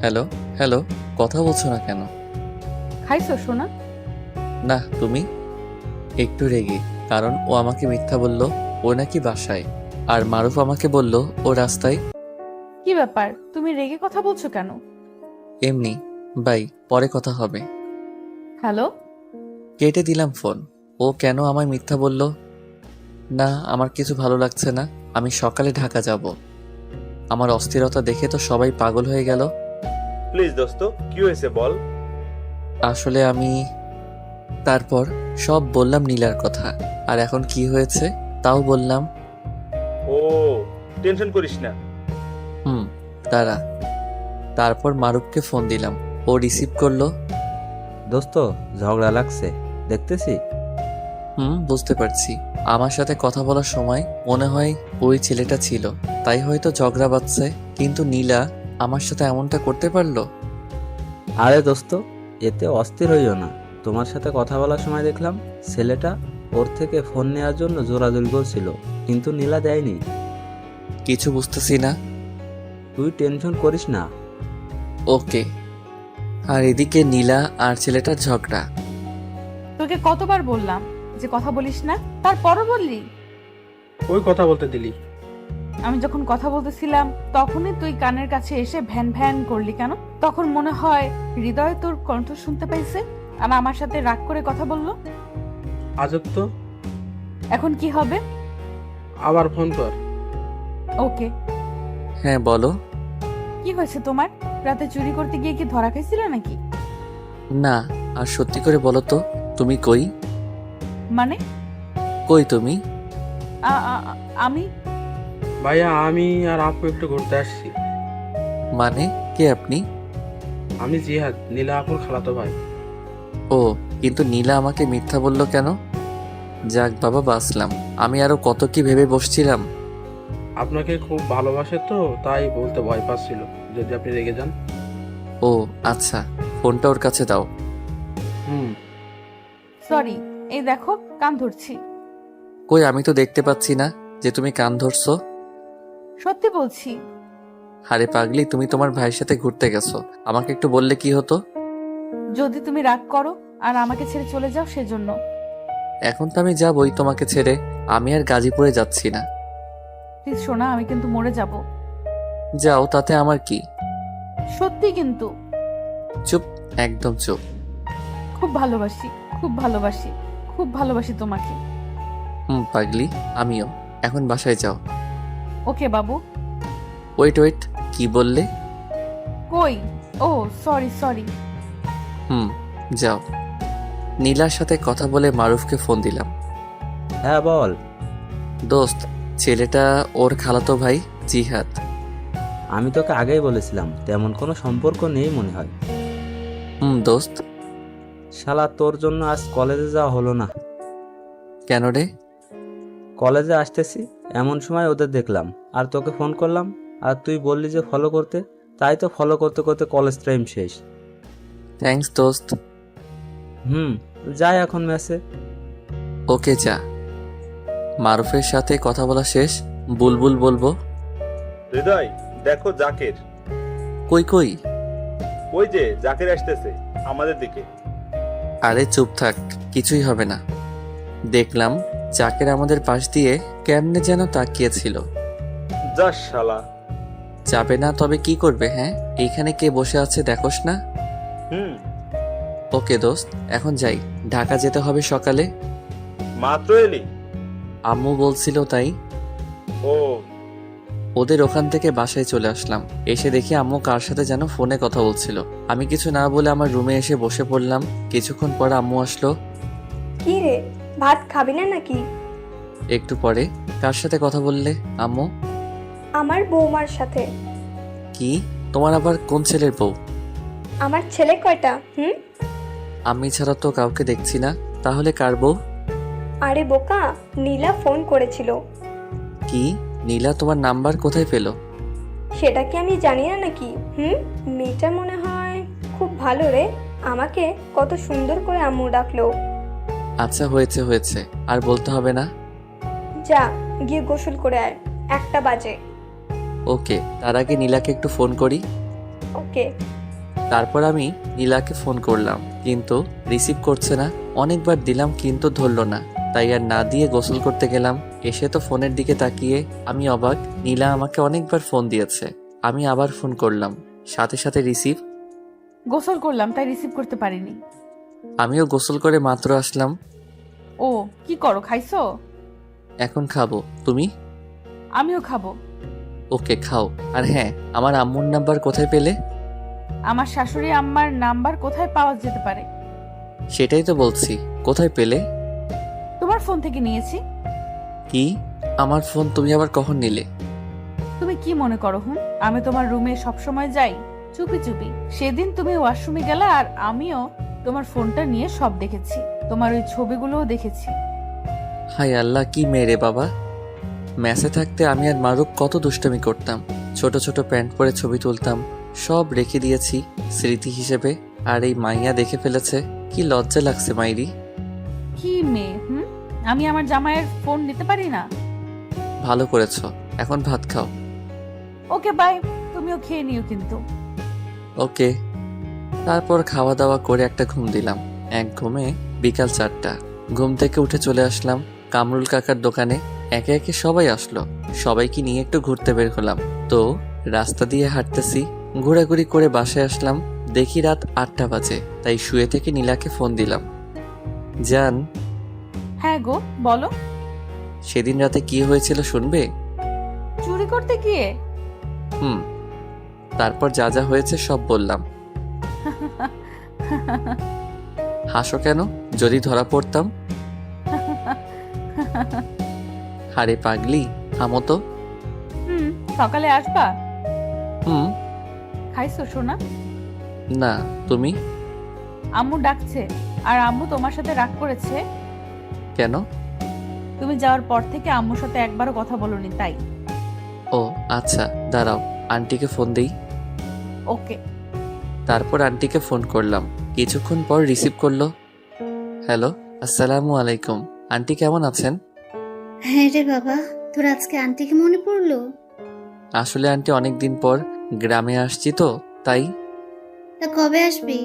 হ্যালো হ্যালো, কথা বলছো না কেন? খাইছো সোনা? না, তুমি? একটু রেগে, কারণ ও আমাকে মিথ্যা বলল ও নাকি বাসায়, আর মারুফ আমাকে বলল ও রাস্তায়। কি ব্যাপার, তুমি রেগে কথা বলছো কেন? এমনি। বাই, পরে কথা হবে। হ্যালো। কেটে দিলাম ফোন। ও কেন আমায় মিথ্যা বলল? না, আমার কিছু ভালো লাগছে না। আমি সকালে ঢাকা যাব। আমার অস্থিরতা দেখে তো সবাই পাগল হয়ে গেল। প্লিজ দোস্ত, কি হয়েছে বল। আসলে আমি তারপর সব বললাম নীলার কথা, আর এখন কি হয়েছে তাও বললাম। ও, টেনশন করিস না। দাঁড়া। তারপর মারুফকে ফোন দিলাম, ও রিসিভ করলো। দোস্ত, ঝগড়া লাগছে দেখতেছি। বুঝতে পারছি। আমার সাথে কথা বলার সময় মনে হয় ওই ছেলেটা ছিল, তাই হয়তো ঝগড়া বাঁধছে। কিন্তু নীলা আমার সাথে এমনটা করতে পারলো? আরে দোস্ত, এতে অস্থির হইও না। তোমার সাথে কথা বলার সময় দেখলাম ছেলেটা ওর থেকে ফোন নেওয়ার জন্য জোরাজোরি করছিল, কিন্তু নীলা দেয়নি। কিছু বুঝতেছি না। তুই টেনশন করিস না। ওকে। আর এদিকে নীলা আর ছেলেটার ঝগড়া। তোকে কতবার বললাম যে কথা বলিস না, তারপরও বললি। ওই কথা বলতে দিলি। আমি যখন কথা বলতেছিলাম তখনই তুই কানের কাছে এসে ভ্যান ভ্যান করলি কেন? তখন মনে হয় হৃদয় তোর কণ্ঠ শুনতে পাইছে আর আমার সাথে রাগ করে কথা বললো। আজব তো। এখন কি হবে? আবার ফোন কর। ওকে। হ্যাঁ বলো। কি হয়েছে তোমার? রাতে চুরি করতে গিয়ে কি ধরা খাইছিলে নাকি? না, আর সত্যি করে বলো তো, তুমি কই? মানে? কই তুমি? আমি ভাইয়া, আমি আর আপু একটু ঘুরতে আসছি। মানে কে আপনি? আমি জিহাদ, নীলা আপুর খালাতো ভাই। ও, কিন্তু নীলা আমাকে মিথ্যা বলল কেন? যাক বাবা, বাঁচলাম। আমি আরো কত কি ভেবে বসছিলাম। আপনাকে খুব ভালোবাসে তো, তাই বলতে ভয় পাচ্ছিল যদি আপনি রেগে যান। ও আচ্ছা, ফোনটা ওর কাছে দাও। সরি, এই দেখো কান ধরছি। কই, আমি তো দেখতে পাচ্ছি না যে তুমি কান ধরছো। সত্যি বলছি। আরে পাগলি, তুমি তোমার ভাইয়ের সাথে ঘুরতে গেছো, আমাকে একটু বললে কি হতো? যদি তুমি রাগ করো আর আমাকে ছেড়ে চলে যাও সেজন্য। এখন তো আমি যাবই তোমাকে ছেড়ে। আমি আর গাজীপুরে যাচ্ছি না। প্লিজ শোনা, আমি কিন্তু মরে যাব। যাও, তাতে আমার কি? সত্যি কিন্তু। চুপ, একদম চুপ। খুব ভালোবাসি, খুব ভালোবাসি, খুব ভালোবাসি তোমাকে। পাগলি, আমিও। এখন বাসায় যাও। ওকে বাবু। ওয়েট ওয়েট, কি বললে? কই? ও সরি সরি। যাও। নীলার সাথে কথা বলে মারুফকে ফোন দিলাম। হ্যাঁ বল। দোস্ত, ছেলেটা ওর খালাতো ভাই জিহাদ। আমি তোকে আগেই বলেছিলাম তেমন কোনো সম্পর্ক নেই মনে হয়। দোস্ত। শালা, তোর জন্য আজ কলেজে যাওয়া হলো না। কেন রে? কলেজে আসতেছি এমন সময় ওদের দেখলাম আর তোকে ফোন করলাম, আর তুই বললি যে ফলো করতে, তাই তো ফলো করতে করতে কলেজ টাইম শেষ। থ্যাঙ্কস দোস্ত। যাই এখন মেসে। ওকে যা। মারুফের সাথে কথা বলা শেষ, বুলবুল বলবো। হৃদয়, দেখো জাকের। কই কই? ওই যে জাকের আসতেছে আমাদের দিকে। আরে চুপ থাক, কিছুই হবে না। দেখলাম জাকের আমাদের পাশ দিয়ে কেমনে যেন তাকিয়েছিল। যা শালা। যাবে না তবে কি করবে? হ্যাঁ, এইখানে কে বসে আছে দেখোস না? ওকে দোস্ত, এখন যাই। ঢাকা যেতে হবে সকালে। মাত্র এলি? আম্মু বলছিল তাই। ও। ওদের ওখান থেকে বাসায় চলে আসলাম। এসে দেখি আম্মু কার সাথে যেন ফোনে কথা বলছিল। আমি কিছু না বলে আমার রুমে এসে বসে পড়লাম। কিছুক্ষণ পর আম্মু আসলো। কি রে, ভাত খাবি না নাকি? একটু পরে। কার সাথে কথা বললে আম্মু? আমার বৌমার সাথে। কি? তোমার আবার কোন ছেলের বউ? আমার ছেলে কয়টা? আমি ছাড়া তো কাউকে দেখছি না, তাহলে কার বউ? আরে বোকা, নীলা ফোন করেছিল। কি? নীলা তোমার নাম্বার কোথায় পেলো? সেটা কি আমি জানি না নাকি? মেয়েটা মনে হয় খুব ভালো রে, আমাকে কত সুন্দর করে আম্মু ডাকলো। আচ্ছা হয়েছে হয়েছে, আর বলতে হবে না। যা গিয়ে গোসল করে আয়, 1টা বাজে। ওকে, তার আগে নীলাকে একটু ফোন করি। ওকে। তারপর আমি নীলাকে ফোন করলাম, কিন্তু রিসিভ করছে না। অনেকবার দিলাম কিন্তু ধরলো না, তাই আর না দিয়ে গোসল করতে গেলাম। এসে তো ফোনের দিকে তাকিয়ে আমি অবাক, নীলা আমাকে অনেকবার ফোন দিয়েছে আমি আবার ফোন করলাম, সাথে সাথে রিসিভ। গোসল করলাম তাই রিসিভ করতে পারিনি। আমিও গোসল করে মাত্র আসলাম। ও কি করো, খাইছো? এখন খাবো, তুমি? আমিও খাবো। ওকে খাও। আর হ্যাঁ, আমার আম্মুর নাম্বার কোথায় পেলে? আমার শাশুড়ি আম্মার নাম্বার কোথায় পাওয়া যেতে পারে? সেটাই তো বলছি, কোথায় পেলে? তোমার ফোন থেকে নিয়েছি। কি? আমার ফোন তুমি আবার কখন নিলে? তুমি কি মনে করো আমি তোমার রুমে সবসময় যাই চুপি চুপি? সেদিন তুমি ওয়াশরুমে গেলে আর আমিও তোমার ফোনটা নিয়ে সব দেখেছি, তোমার ওই ছবিগুলোও দেখেছি। হায় আল্লাহ, কি মেরে বাবা! ম্যাসে থাকতে আমি আর মারুফ কত দুষ্টামি করতাম, ছোট ছোট প্যান্ট পরে ছবি তুলতাম, সব রেখে দিয়েছি স্মৃতি হিসেবে। আর এই মাইয়া দেখে ফেলেছে, কি লজ্জা লাগছে মাইরি। কি মেয়ে আমি আমার জামাইয়ের ফোন নিতে পারি না? ভালো করেছ, এখন ভাত খাও। ওকে বাই, তুমিও খেয়ে নিও কিন্তু। ওকে। তারপর খাওয়া দাওয়া করে একটা ঘুম দিলাম। এক ঘুমে বিকাল 4টা। ঘুম থেকে উঠে চলে আসলাম কামরুল কাকার দোকানে। একে একে সবাই আসলো, সবাইকে নিয়ে একটু ঘুরতে বের হলাম। তো রাস্তা দিয়ে হাঁটতেছি, ঘোরাঘুরি করে বাসায় আসলাম। দেখি রাত 8টা বাজে, তাই শুয়ে থেকে নীলাকে ফোন দিলাম। জান, হ্যাঁ গো বলো। সেদিন রাতে কি হয়েছিল শুনবে? চুরি করতে গিয়ে? তারপর যা যা হয়েছে সব বললাম। হাসো কেন? যদি ধরা পড়তাম? আরে পাগলি, থামো তো। সকালে আসবা? হুম। খাইছো সোনা? না, তুমি? আম্মু ডাকছে, আর আম্মু তোমার সাথে রাগ করেছে। কেন? তুমি যাওয়ার পর থেকে আম্মুর সাথে একবারও কথা বলোনি তাই। ও আচ্ছা, দাঁড়াও, আন্টিকে ফোন দেই। ওকে। তারপর আন্টিকে ফোন করলাম, কিছুক্ষণ পর রিসিভ করলো। হ্যালো, আসসালামু আলাইকুম। আন্টি কেমন আছেন? হ্যাঁ রে বাবা, তোর আজকে আন্টিকে মনে পড়লো? আসলে আন্টি অনেকদিন পর গ্রামে আসছি তো তাই। তা কবে আসবি?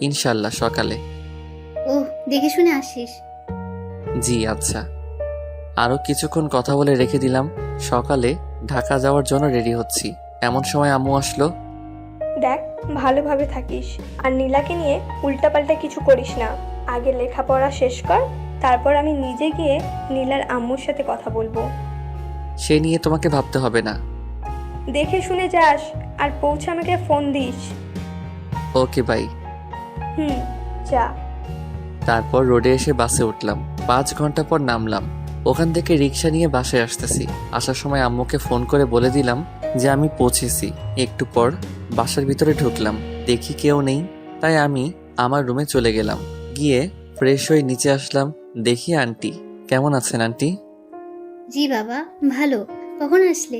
ইনশাল্লাহ সকালে। ও, দেখে শুনে আসিস। জি আচ্ছা। আরো কিছুক্ষণ কথা বলে রেখে দিলাম। সকালে ঢাকা যাওয়ার জন্য রেডি হচ্ছি, এমন সময় আম্মু আসলো। দেখ, ভালোভাবে থাকিস আর নীলাকে নিয়ে উল্টাপাল্টা কিছু করিস না। আগে লেখাপড়া শেষ কর, তারপর আমি নিজে গিয়ে নীলার আম্মুর সাথে কথা বলবো। সে নিয়ে তোমাকে ভাবতে হবে না। দেখে শুনে যাস, আর পৌঁছে আমাকে ফোন দিস। Okay bye. যা। তারপর রোডে এসে বাসে উঠলাম। 5 ঘন্টা পর নামলাম। ওখান থেকে রিক্সা নিয়ে বাসায় আসতেছি। আসার সময় আম্মুকে ফোন করে বলে দিলাম যে আমি পৌঁছেছি। একটু পর বাসার ভিতরে ঢুকলাম, দেখি কেউ নেই, তাই আমি আমার রুমে চলে গেলাম। গিয়ে ফ্রেশ হয়ে নিচে আসলাম, দেখি আন্টি। কেমন আছেন আন্টি? জি বাবা, ভালো। কখন আসলে?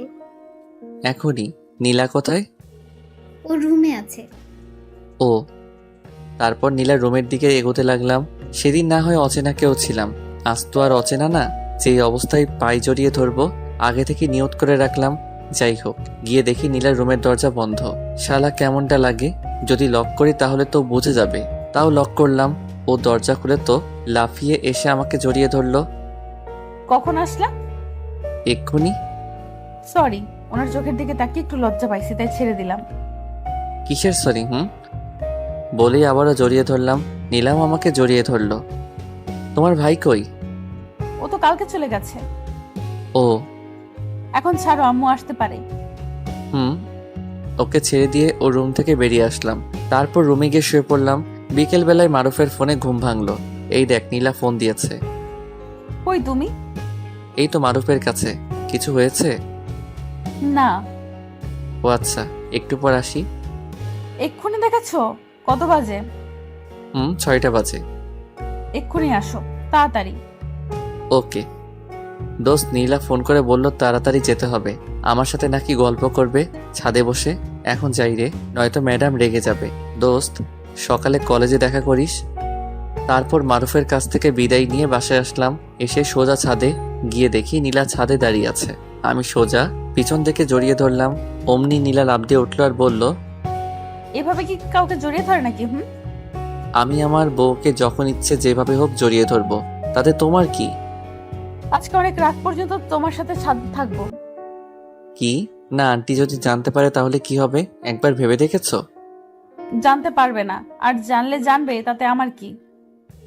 এখনই। নীলা কোথায়? ও রুমে আছে। ও। তারপর নীলার রুমের দিকে এগোতে লাগলাম। সেদিন না হয় অচেনা কেউ ছিলাম, আজ তো আর অচেনা না, যেই অবস্থায় পায়ে জড়িয়ে ধরবো আগে থেকে নিয়ত করে রাখলাম। যাই হোক, গিয়ে দেখি নীলার রুমের দরজা বন্ধ। শালা কেমনটা লাগে, যদি লক করি তাহলে তো বুঝে যাবে। তাও লক করলাম। ও দরজা খুলে তো লাফিয়ে এসে আমাকে জড়িয়ে ধরলো। কখন আসলা? এক্ষুনি। সরি, ওনার চোখের দিকে তাকিয়ে একটু লজ্জা পাইছি তাই ছেড়ে দিলাম। কিসের সরি? বলেই আবারও জড়িয়ে ধরলাম। নীলাম আমাকে জড়িয়ে ধরলো। তোমার ভাই কই? ও তো কালকে চলে গেছে। ও। এখন ছাড়ো, আম্মু আসতে পারে। ওকে ছেড়ে দিয়ে ও রুম থেকে বেরিয়ে আসলাম। তারপর রুমে গিয়ে শুয়ে পড়লাম। বিকেল বেলায় মারুফের ফোনে ঘুম ভাঙলো। এই দেখ, নীলা ফোন দিয়েছে। কই তুমি? এই তো মারুফের কাছে। কিছু হয়েছে? না। ও আচ্ছা, একটু পর আসি। এক্ষুনি দেখাচ্ছ? কত বাজে? 6টা বাজে। এক্ষুনি আসো, তাড়াতাড়ি। ওকে। দোস্ত, নীলা ফোন করে বলল তাড়াতাড়ি যেতে হবে, আমার সাথে নাকি গল্প করবে ছাদে বসে। এখন যাই রে, নয়তো ম্যাডাম রেগে যাবে। দোস্ত, সকালে কলেজে দেখা করিস। তারপর মারুফের কাছ থেকে বিদায় নিয়ে বাসায় আসলাম। এসে সোজা ছাদে গিয়ে দেখি নীলা ছাদে দাঁড়িয়ে আছে। আমি সোজা পিছন থেকে জড়িয়ে ধরলাম। অমনি নীলা লাফ দিয়ে উঠলো আর বলল, এভাবে কি কাউকে জড়িয়ে ধরে নাকি? আমি আমার বউকে যখন ইচ্ছে যেভাবে হোক জড়িয়ে ধরবো, তাতে তোমার কি? আজকে অনেক রাত পর্যন্ত তোমার সাথে ছাদ থাকবো। কি? না, আন্টি যদি জানতে পারে তাহলে কি হবে একবার ভেবে দেখেছো? জানতে পারবে না, আর জানলে জানবে, তাতে আমার কি?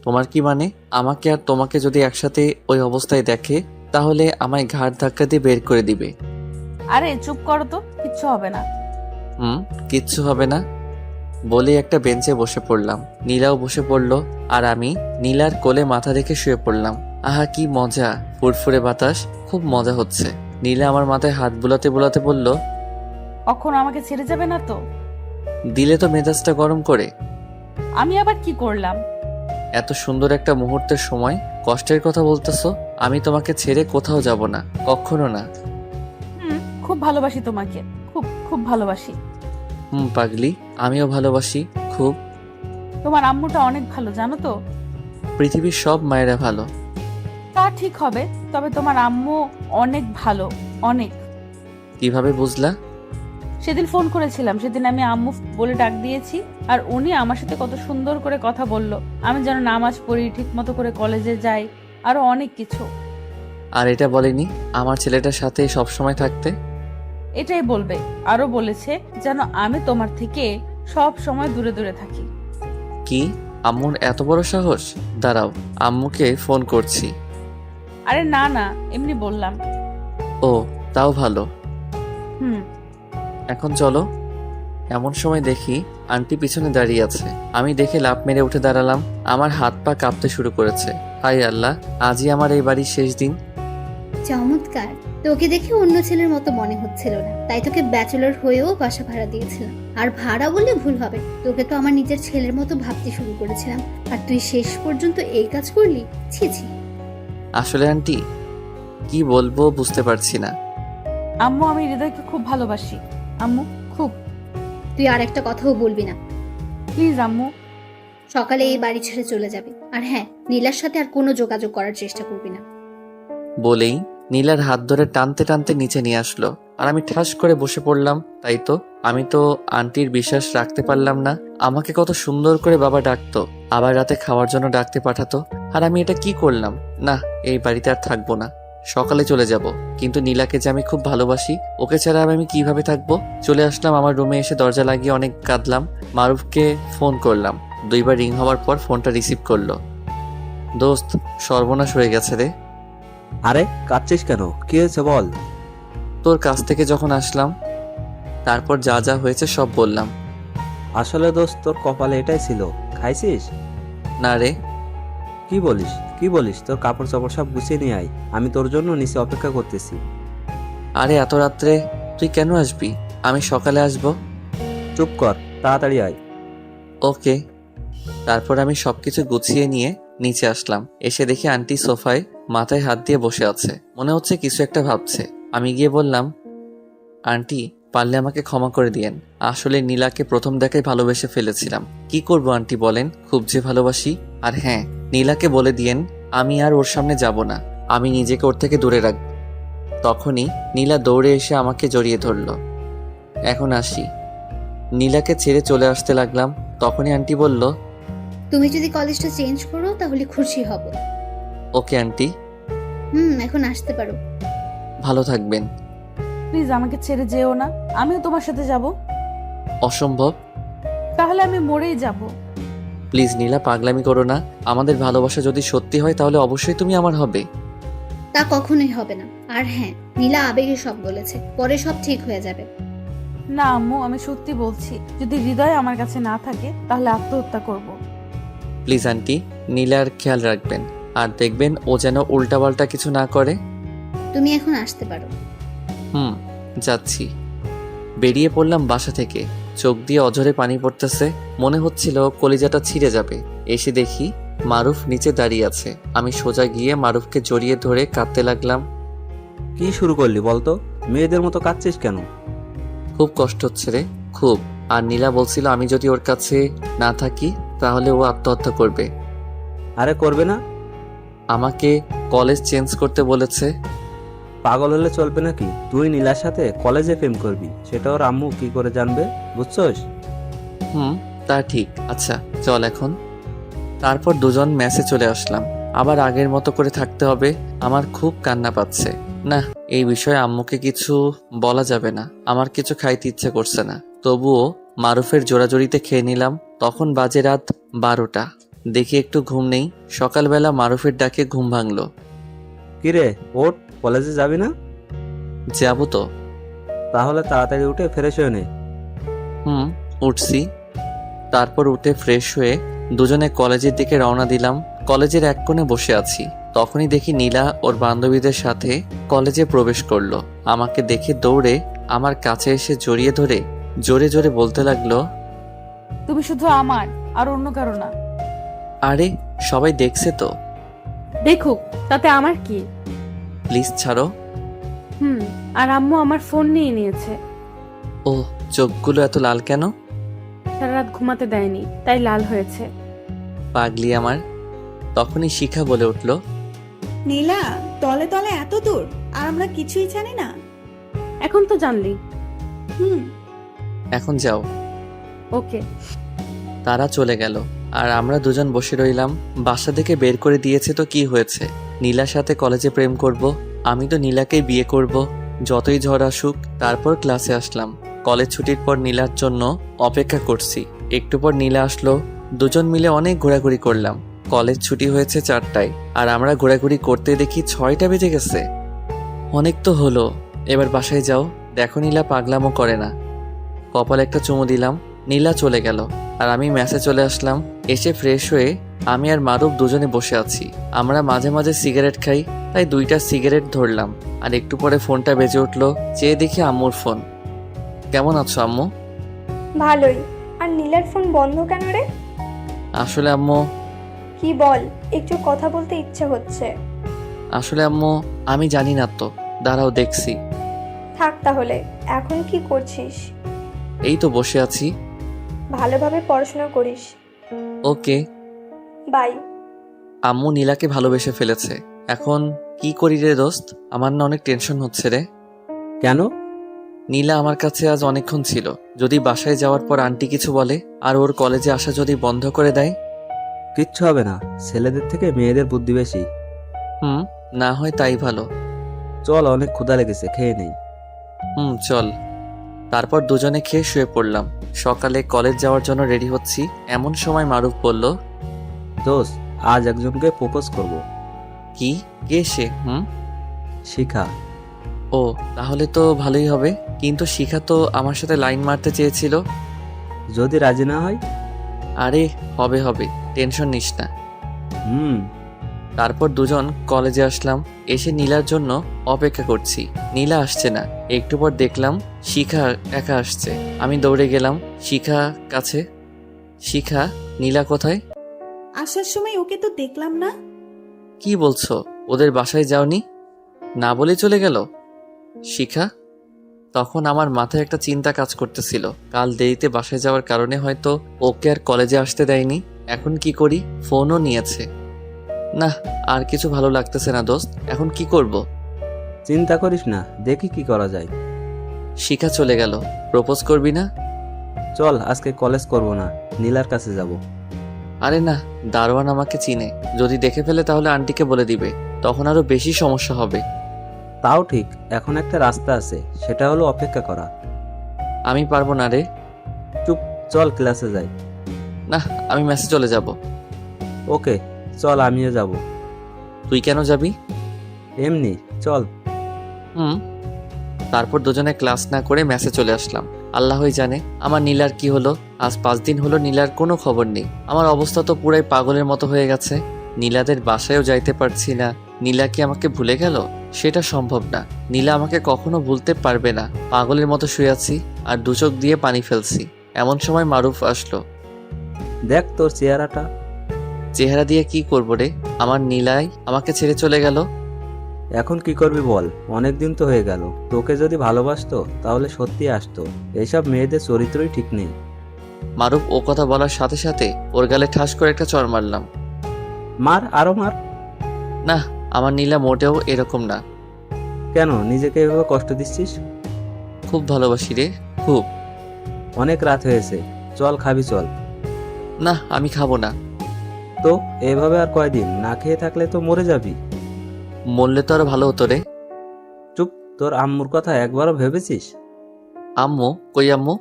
তোমার কি মানে? আমাকে আর তোমাকে যদি একসাথে ওই অবস্থায় দেখে তাহলে আমায় ঘাড় ধাক্কা দিয়ে বের করে দিবে। আরে চুপ করো তো, কিচ্ছু হবে না। কিচ্ছু হবে না বলে একটা বেঞ্চে বসে পড়লাম। নীলাও বসে পড়লো আর আমি নীলার কোলে মাথা রেখে শুয়ে পড়লাম। আহা কি মজা, ফুরফুরে বাতাস, খুব মজা হচ্ছে। নীলা আমার মাথায় হাত বুলাতে বুলাতে বলল, কখনো আমাকে ছেড়ে যাবে না তো? দিলে তো মেজাজটা গরম করে। আমি আবার কি করলাম? এত সুন্দর একটা মুহূর্তের সময় কষ্টের কথা বলতেছো? আমি তোমাকে ছেড়ে কোথাও যাব না, কখনো না। খুব ভালোবাসি তোমাকে, খুব খুব ভালোবাসি। পাগলি, আমিও ভালোবাসি খুব। তোমার আম্মুটা অনেক ভালো, জানো তো? পৃথিবীর সব মায়েরা ভালো। তা ঠিক হবে, তবে তোমার আম্মু অনেক ভালো, অনেক। কিভাবে বুঝলা? সেদিন ফোন করেছিলাম, সেদিন আমি আম্মু বলে ডাক দিয়েছি, আর উনি আমার সাথে কত সুন্দর করে কথা বলল। আমি যেন নামাজ পড়ি, ঠিক মতো করে কলেজে যাই, আরো অনেক কিছু। আর এটা বলেনি আমার ছেলেটার সাথে সব সময় থাকতে? এটাই বলবে, আরো বলেছে যেন আমি তোমার থেকে সব সময় দূরে দূরে থাকি। কি, আম্মুর এত বড় সাহস? দাঁড়াও, আম্মুকে ফোন করছি। আরে না না, এমনি বললাম। ও, তাও ভালো। হুম। এখন চলো। এমন সময় দেখি আন্টি পিছনে দাঁড়িয়ে আছে। আমি দেখে লাফ মেরে উঠে দাঁড়ালাম। আমার হাত পা কাঁপতে শুরু করেছে। হায় আল্লাহ, আজই আমার এই বাড়ির শেষ দিন। চমৎকার। তোকে দেখে অন্য ছেলের মতো মনে হচ্ছিল না, তাই তোকে ব্যাচেলর হয়েও বাসা ভাড়া দিয়েছিলাম। আর ভাড়া বললে ভুল হবে, তোকে তো আমার নিজের ছেলের মতো ভাবতে শুরু করেছিলাম, আর তুই শেষ পর্যন্ত এই কাজ করলি। ছি ছি। আসলে আন্টি কি বলবো বুঝতে পারছি না। আম্মু, আমি হৃদয়কে খুব ভালোবাসি আম্মু, খুব। তুই আর একটা কথাও বলবি না। প্লিজ আম্মু। সকালে এই বাড়ি ছেড়ে চলে যাবি, আর হ্যাঁ, নীলার সাথে আর কোনো যোগাযোগ করার চেষ্টা করবি না। বলেই নীলার হাত ধরে টানতে টানতে নিচে নিয়ে আসলো, আর আমি ঠাস করে বসে পড়লাম। তাই তো, আমি তো আন্টির বিশ্বাস রাখতে পারলাম না। আমাকে কত সুন্দর করে বাবা ডাকতো, আবার রাতে খাওয়ার জন্য ডাকতে পাঠাতো, আর আমি এটা কি করলাম? না, এই বাড়িতে আর থাকবো না, সকালে চলে যাব। কিন্তু নীলাকে যে আমি খুব ভালোবাসি, ওকে ছাড়া আমি কিভাবে থাকবো? চলে আসলাম আমার রুমে, এসে দরজা লাগিয়ে অনেক কাঁদলাম। মারুফকে ফোন করলাম, 2 বার রিং হওয়ার পর ফোনটা রিসিভ করলো। দোস্ত, সর্বনাশ হয়ে গেছে রে। আরে কাঁদছিস কেন? কি হয়েছে বল। তোর কাছ থেকে যখন আসলাম তারপর যা যা হয়েছে সব বললাম। আসলে দোস্ত, তোর কপালে এটাই ছিল। খাইছিস? না রে। কি বলিস, কি বলিস? তোর কাপড় চাপড় সব গুছিয়ে নিয়ে আয়, আমি তোর জন্য নিচে অপেক্ষা করতেছি। আরে এত রাত্রে তুই কেন আসবি? আমি সকালে আসবো। চুপ কর, তাড়াতাড়ি আয়। ওকে। তারপর আমি সবকিছু গুছিয়ে নিয়ে নিচে আসলাম। এসে দেখি আন্টি সোফায় মাথায় হাত দিয়ে বসে আছে, মনে হচ্ছে কিছু একটা ভাবছে। আমি গিয়ে বললাম, আন্টি পারলে আমাকে ক্ষমা করে দিয়েন। আসলে নীলাকে প্রথম দেখায় ভালোবেসে ফেলেছিলাম। কি করব আন্টি বলেন, খুব যে ভালোবাসি। আর হ্যাঁ, নীলাকে বলে দিয়েন আমি আর ওর সামনে যাব না, আমি নিজেকে ওর থেকে দূরে রাখব। তখনই নীলা দৌড়ে এসে আমাকে জড়িয়ে ধরল। এখন আসি। নীলাকে ছেড়ে চলে আসতে লাগলাম, তখনই আন্টি বলল, তুমি যদি কলেজটা চেঞ্জ করো তাহলে খুশি হব। Okay aunty. এখন আসতে পারো। ভালো থাকবেন। প্লিজ আমাকে ছেড়ে যেও না, আমিও তোমার সাথে যাব। অসম্ভব। তাহলে আমি মরেই যাব। প্লিজ নীলা, পাগলামি করো না। আমাদের ভালোবাসা যদি সত্যি হয় তাহলে অবশ্যই তুমি আমার হবে। তা কখনোই হবে না। আর হ্যাঁ, নীলা আবেগে সব বলেছে, পরে সব ঠিক হয়ে যাবে। না আম্মু, আমি সত্যি বলছি, যদি হৃদয় আমার কাছে না থাকে তাহলে আত্মহত্যা করব। প্লিজ আন্টি, নীলার খেয়াল রাখবেন, আর দেখবেন ও যেন উল্টাপাল্টা কিছু না করে। তুমি এখন আসতে পারো। যাচ্ছি। বেরিয়ে পড়লাম বাসা থেকে। চোখ দিয়ে অঝরে পানি পড়তেছে, মনে হচ্ছিল কলিজাটা ছিঁড়ে যাবে। এসে দেখি মারুফ নিচে দাঁড়িয়ে আছে। আমি সোজা গিয়ে মারুফকে জড়িয়ে ধরে কাঁদতে লাগলাম। কি শুরু করলি বলতো? মেয়েদের মতো কাঁদছিস কেন? খুব কষ্ট হচ্ছে রে, খুব। আর নীলা বলছিল আমি যদি ওর কাছে না থাকি তাহলে ও আত্মহত্যা করবে। আরে করবে না। আমাকে কলেজ চেঞ্জ করতে বলেছে। পাগল হলে চলবে নাকি? তুই নীলার সাথে কলেজে প্রেম করবি, সেটা ওর আম্মু কি করে জানবে? বুঝছস? তা ঠিক। আচ্ছা চল এখন। তারপর দুজন মেসে চলে আসলাম। আবার আগের মতো করে থাকতে হবে। আমার খুব কান্না পাচ্ছে। না, এই বিষয়ে আম্মুকে কিছু বলা যাবে না। আমার কিছু খাইতে ইচ্ছে করছে না, তবুও মারুফের জোরাজোরিতে খেয়ে নিলাম। তখন বাজে রাত 12টা। দেখি একটু ঘুম নেই। সকালবেলা মারুফের ডাকে ঘুম ভাঙলো। কিরে ওঠ, কলেজে যাবি না? যাবো তো। তাহলে তাড়াতাড়ি উঠে ফ্রেশ হয়ে নে। উঠছি। তারপর উঠে ফ্রেশ হয়ে দুজনে কলেজের দিকে রওনা দিলাম। কলেজের এক কোণে বসে আছি, তখনই দেখি নীলা ওর বান্ধবীদের সাথে কলেজে প্রবেশ করলো। আমাকে দেখে দৌড়ে আমার কাছে এসে জড়িয়ে ধরে জোরে জোরে বলতে লাগলো, তুমি শুধু আমার, আর অন্য কারো না। আরে সবাই দেখছে তো, দেখুক, তাতে আমার কি? প্লিজ ছাড়ো। আর আম্মু আমার ফোন নিয়ে নিয়েছে। ও, চোখগুলো এত লাল কেন? সারা রাত ঘুমাতে দেয়নি, তাই লাল হয়েছে। পাগলি আমার। তখনই শিখা বলে উঠল, নীলা, তলে তলে এত দূর আর আমরা কিছুই জানি না। এখন তো জানলি। এখন যাও। ওকে। তারা চলে গেল আর আমরা দুজন বসে রইলাম। বাসা থেকে বের করে দিয়েছে তো কি হয়েছে, নীলার সাথে কলেজে প্রেম করব। আমি তো নীলাকেই বিয়ে করব, যতই ঝড় আসুক। তারপর ক্লাসে আসলাম। কলেজ ছুটির পর নীলার জন্য অপেক্ষা করছি। একটু পর নীলা আসলো। দুজন মিলে অনেক ঘোরাঘুরি করলাম। কলেজ ছুটি হয়েছে 4টায় আর আমরা ঘোরাঘুরি করতে দেখি 6টা বেজে গেছে। অনেক তো হলো, এবার বাসায় যাও। দেখো নীলা পাগলামো করে না। কপালে একটা চুমু দিলাম। নীলা চলে গেল আর আমি ম্যাসে চলে আসলাম। এসে ফ্রেশ হয়ে আমি আর মারুফ দুজনে বসে আছি। আমরা মাঝে মাঝে সিগারেট খাই, তাই 2টা সিগারেট ধরলাম। আর একটু পরে ফোনটা বেজে উঠলো। চেয়ে দেখি আম্মুর ফোন। কেমন আছো আম্মু? ভালোই। আর নীলার ফোন বন্ধ কেন রে? আসলে আম্মু কি বল, একটু কথা বলতে ইচ্ছে হচ্ছে। আসলে আম্মু আমি জানি না তো, দাঁড়াও দেখছি। থাক তাহলে, এখন কি করছিস? এই তো বসে আছি। ভালোভাবে পড়াশোনা করিস। ওকে। বাই। আম্মু নীলাকে ভালোবেসে ফেলেছে। এখন কি করি রে দোস্ত? আমার না অনেক টেনশন হচ্ছে রে। কেন? নীলা আমার কাছে আজ অনেকক্ষণ ছিল। যদি বাসায় যাওয়ার পর আন্টি কিছু বলে আর ওর কলেজে আসা যদি বন্ধ করে দেয়? কিচ্ছু হবে না, ছেলেদের থেকে মেয়েদের বুদ্ধি বেশি। না হয় তাই ভালো। চল, অনেক ক্ষুধা লেগেছে, খেয়ে নেই। চল। তারপর দুজনে খেয়ে শুয়ে পড়লাম। সকালে কলেজ যাওয়ার জন্য রেডি হচ্ছি, এমন সময় মারুফ বলল, দোস্ত, আজ একজনকে প্রপোজ করব। কি? কে সে? শিখা। ও, তাহলে তো ভালোই হবে। কিন্তু শিখা তো আমার সাথে লাইন মারতে চেয়েছিল। যদি রাজি না হয়? আরে হবে হবে, টেনশন নিস না। হুম। তারপর দুজন কলেজে আসলাম। এসে নীলার জন্য অপেক্ষা করছি। নীলা আসছে না। একটু পর দেখলাম শিখা একা আসছে। আমি দৌড়ে গেলাম শিখা কাছে। শিখা, নীলা কোথায়? আসার সময় ওকে তো দেখলাম না। কি বলছো? ওদের বাসায় যাওনি? না বলে চলে গেল শিখা? তখন আমার মাথায় একটা চিন্তা কাজ করতেছিল। কাল দেরিতে বাসায় যাওয়ার কারণে হয়তো ওকে আর কলেজে আসতে দেয়নি। এখন কি করি? ফোনও নিয়েছে। না, আর কিছু ভালো লাগতেছে না দোস্ত। এখন কি করব? চিন্তা করিস না, দেখি কি করা যায়। শিখা চলে গেল। প্রপোজ করবি না? চল, আজকে কলেজ করব না, নীলার কাছে যাব। আরে না, দারোয়ান আমাকে চিনে। যদি দেখে ফেলে তাহলে আন্টিকে বলে দিবে, তখন আরো বেশি সমস্যা হবে। তাও ঠিক, এখন একটা রাস্তা আছে, সেটা হলো অপেক্ষা করা। আমি পারবো না রে। চুপ, চল ক্লাসে যাই। না, আমি মেসে চলে যাব। ওকে, চল, আমিও যাব। তুই কেন যাবি? এমনি, চল। তারপর দুজনে ক্লাস না করে মেসে চলে আসলাম। আল্লাহই জানে আমার নীলার কি হলো। আজ 5 দিন হলো নীলার কোনো খবর নেই। আমার অবস্থা তো পুরাই পাগলের মতো হয়ে গেছে। নীলাদের বাসায়ও যাইতে পারছি না। নীলা কি আমাকে ভুলে গেল? সেটা সম্ভব না। নীলা আমাকে কখনো ভুলতে পারবে না। পাগলের মতো শুয়ে আছি আর 2 চোখ দিয়ে পানি ফেলছি। এমন সময় মারুফ আসলো। দেখ তোর চেহারাটা। চেহারা দিয়ে কি করবো রে? আমার নীলাই আমাকে ছেড়ে চলে গেল। এখন কি করবি বল? অনেক দিন তো হয়ে গেল। তোকে যদি ভালোবাসতো তাহলে সত্যি আসতো। এইসব মেয়েদের চরিত্রই ঠিক নেই। মারুফ ও কথা বলার সাথে সাথে ওর গালে ঠাস করে একটা চড় মারলাম। মার, আরো মার। না, আমার নীলা মোটেও এরকম না। কেন নিজেকে এভাবে কষ্ট দিচ্ছিস? খুব ভালোবাসি রে, খুব। অনেক রাত হয়েছে, চল খাবি চল। না, আমি খাবো না। তো এভাবে আর কয়দিন? না খেয়ে থাকলে তো মরে যাবি। মরলে তো আরো ভালো হতো রে। চুপ, তোর আম্মুর কথা একবারও ভেবেছিস? আম্মু? কই আম্মু?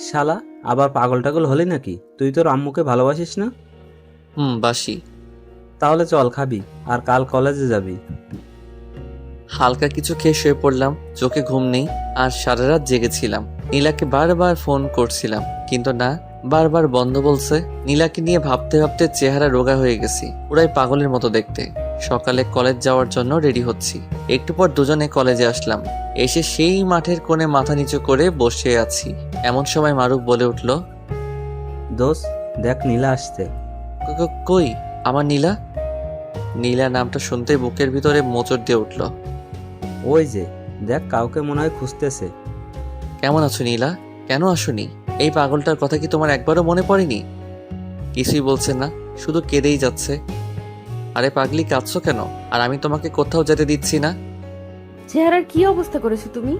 শালা, আবার পাগল টাগল হলি নাকি? তুই তোর আম্মুকে ভালোবাসিস না? বাসি। তাহলে চল খাবি, আর কাল কলেজে যাবি। হালকা কিছু খেয়ে শুয়ে পড়লাম, চোখে ঘুম নেই, আর সারা রাত জেগেছিলাম। নীলাকে বারবার ফোন করছিলাম, কিন্তু না, বারবার বন্ধ বলছে। নীলাকে নিয়ে ভাবতে ভাবতে চেহারা রোগা হয়ে গেছি, পুরাই পাগলের মতো দেখতে। সকালে কলেজ যাওয়ার জন্য রেডি হচ্ছি। একটু পর দুজনে কলেজে আসলাম। এসে সেই মাঠের কোণে মাথা নিচু করে বসে আছি। এমন সময় মারুফ বলে উঠল, দোস্ত দেখ, নীলা আসছে। কই আমার নীলা? নীলা নামটা শুনতেই বুকের ভিতরে মোচড় দিয়ে উঠল। ওই যে দেখ, কাউকে মনে হয় খুঁজতেছে। কেমন আছো নীলা? কেন আসোনি? এই পাগলটার কথা কি তোমার একবারও মনে পড়েনি? কিছুই বলছে না, শুধু কেঁদেই যাচ্ছে। আরে পাগলি, কাঁদছো কেন? আর আমি তোমাকে কোথাও যেতে দিচ্ছি না। চেহারার কি অবস্থা করেছো তুমি?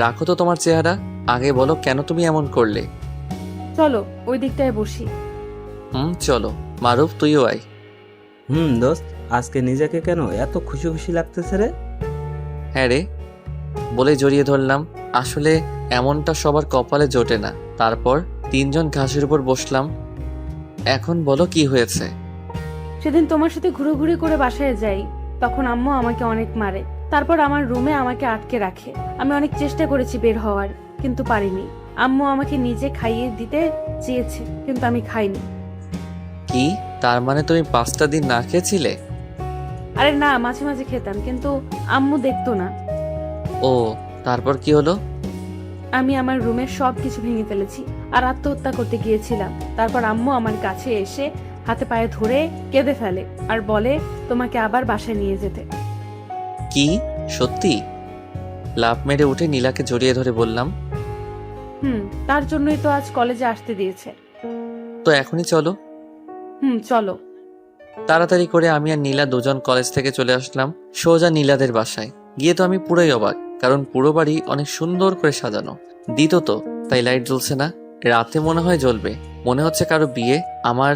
রাখো তো তোমার চেহারা, আগে বলো কেন তুমি এমন করলে? চলো ওই দিকটায় বসি। চলো। মারুফ, তুইও আয়। দোস্ত, আজকে নিজেকে কেন এত খুশি খুশি লাগতেছে রে? হ্যাঁ রে, বলে জড়িয়ে ধরলাম। আসলে এমনটা সবার কপালে জোটে না। তারপর তিনজন ঘাসের উপর বসলাম। এখন বলো কি হয়েছে? সেদিন তোমার সাথে ঘুরোঘুরি করে বাসায় যাই, তখন আম্মু আমাকে অনেক মারে। তারপর আমার রুমে আমাকে আটকে রাখে। আমি অনেক চেষ্টা করেছি বের হওয়ার, কিন্তু পারিনি। আম্মু আমাকে নিজে খাইয়ে দিতে চেয়েছে, কিন্তু আমি খাইনি। কি, তার মানে তুমি 5টা দিন না খেয়েছিলে? আরে না, মাঝে মাঝে খেতাম, কিন্তু আম্মু দেখতো না। ও, তারপর কি হলো? আমি আমার রুমের সব কিছু ভেঙে ফেলেছি আর আত্মহত্যা করতে গিয়েছিলাম। তারপর আম্মু আমার কাছে এসে হাতে পায়ে ধরে কেঁদে ফেলে আর বলে তোমাকে আবার বাসায় নিয়ে যেতে। কি, সত্যি? লাফ মেরে উঠে নীলাকে জড়িয়ে ধরে বললাম, তার জন্যই তো আজ কলেজে আসতে দিয়েছে। তো এখনই চলো। চলো। তাড়াতাড়ি করে আমি আর নীলা দুজন কলেজ থেকে চলে আসলাম সোজা নীলাদের বাসায়। গিয়ে তো আমি পুরোই অবাক, কারণ পুরো বাড়ি অনেক সুন্দর করে সাজানো। দিত তো, তাই লাইট জ্বলছে না। রাতে মনে হয় জ্বলবে, মনে হচ্ছে কারো বিয়ে। আমার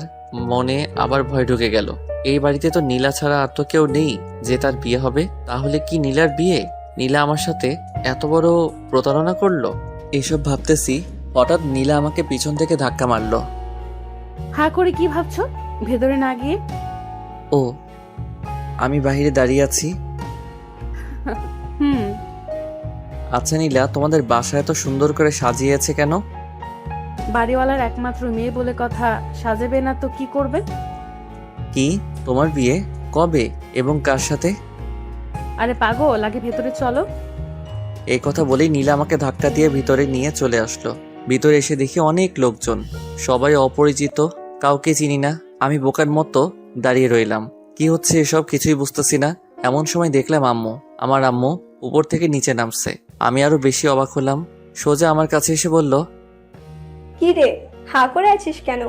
মনে আবার ভয় ঢুকে গেল। এই বাড়িতে তো নীলা ছাড়া আর তো কেউ নেই যে তার বিয়ে হবে। তাহলে কি নীলার বিয়ে? নীলা আমার সাথে এত বড় প্রতারণা করলো? এইসব ভাবতেছি, হঠাৎ নীলা আমাকে পিছন থেকে ধাক্কা মারলো। হা করে কি ভাবছো ভেতরে না গিয়ে? ও, আমি বাইরে দাঁড়িয়ে আছি। আচ্ছা নীলা, তোমাদের বাসা এত সুন্দর করে সাজিয়েছে কেন? বাড়িওয়ালার একমাত্র মেয়ে বলে কথা, সাজাবে না তো কি করবে? কি, তোমার বিয়ে কবে এবং কার সাথে? আরে পাগল, আগে ভেতরে চলো। এই কথা বলেই নীলা আমাকে ধাক্কা দিয়ে ভিতরে নিয়ে চলে আসলো। ভিতরে এসে দেখি অনেক লোকজন, সবাই অপরিচিত, কাউকে চিনি না। আমি বোকার মতো দাঁড়িয়ে রইলাম। কি হচ্ছে এসব কিছুই বুঝতেছি না। এমন সময় দেখলাম আমার আম্মু উপর থেকে নিচে নামছে। আমি আরো বেশি অবাক হলাম। সোজা আমার কাছে এসে বলল, কি রে, হা করে আছিস কেন?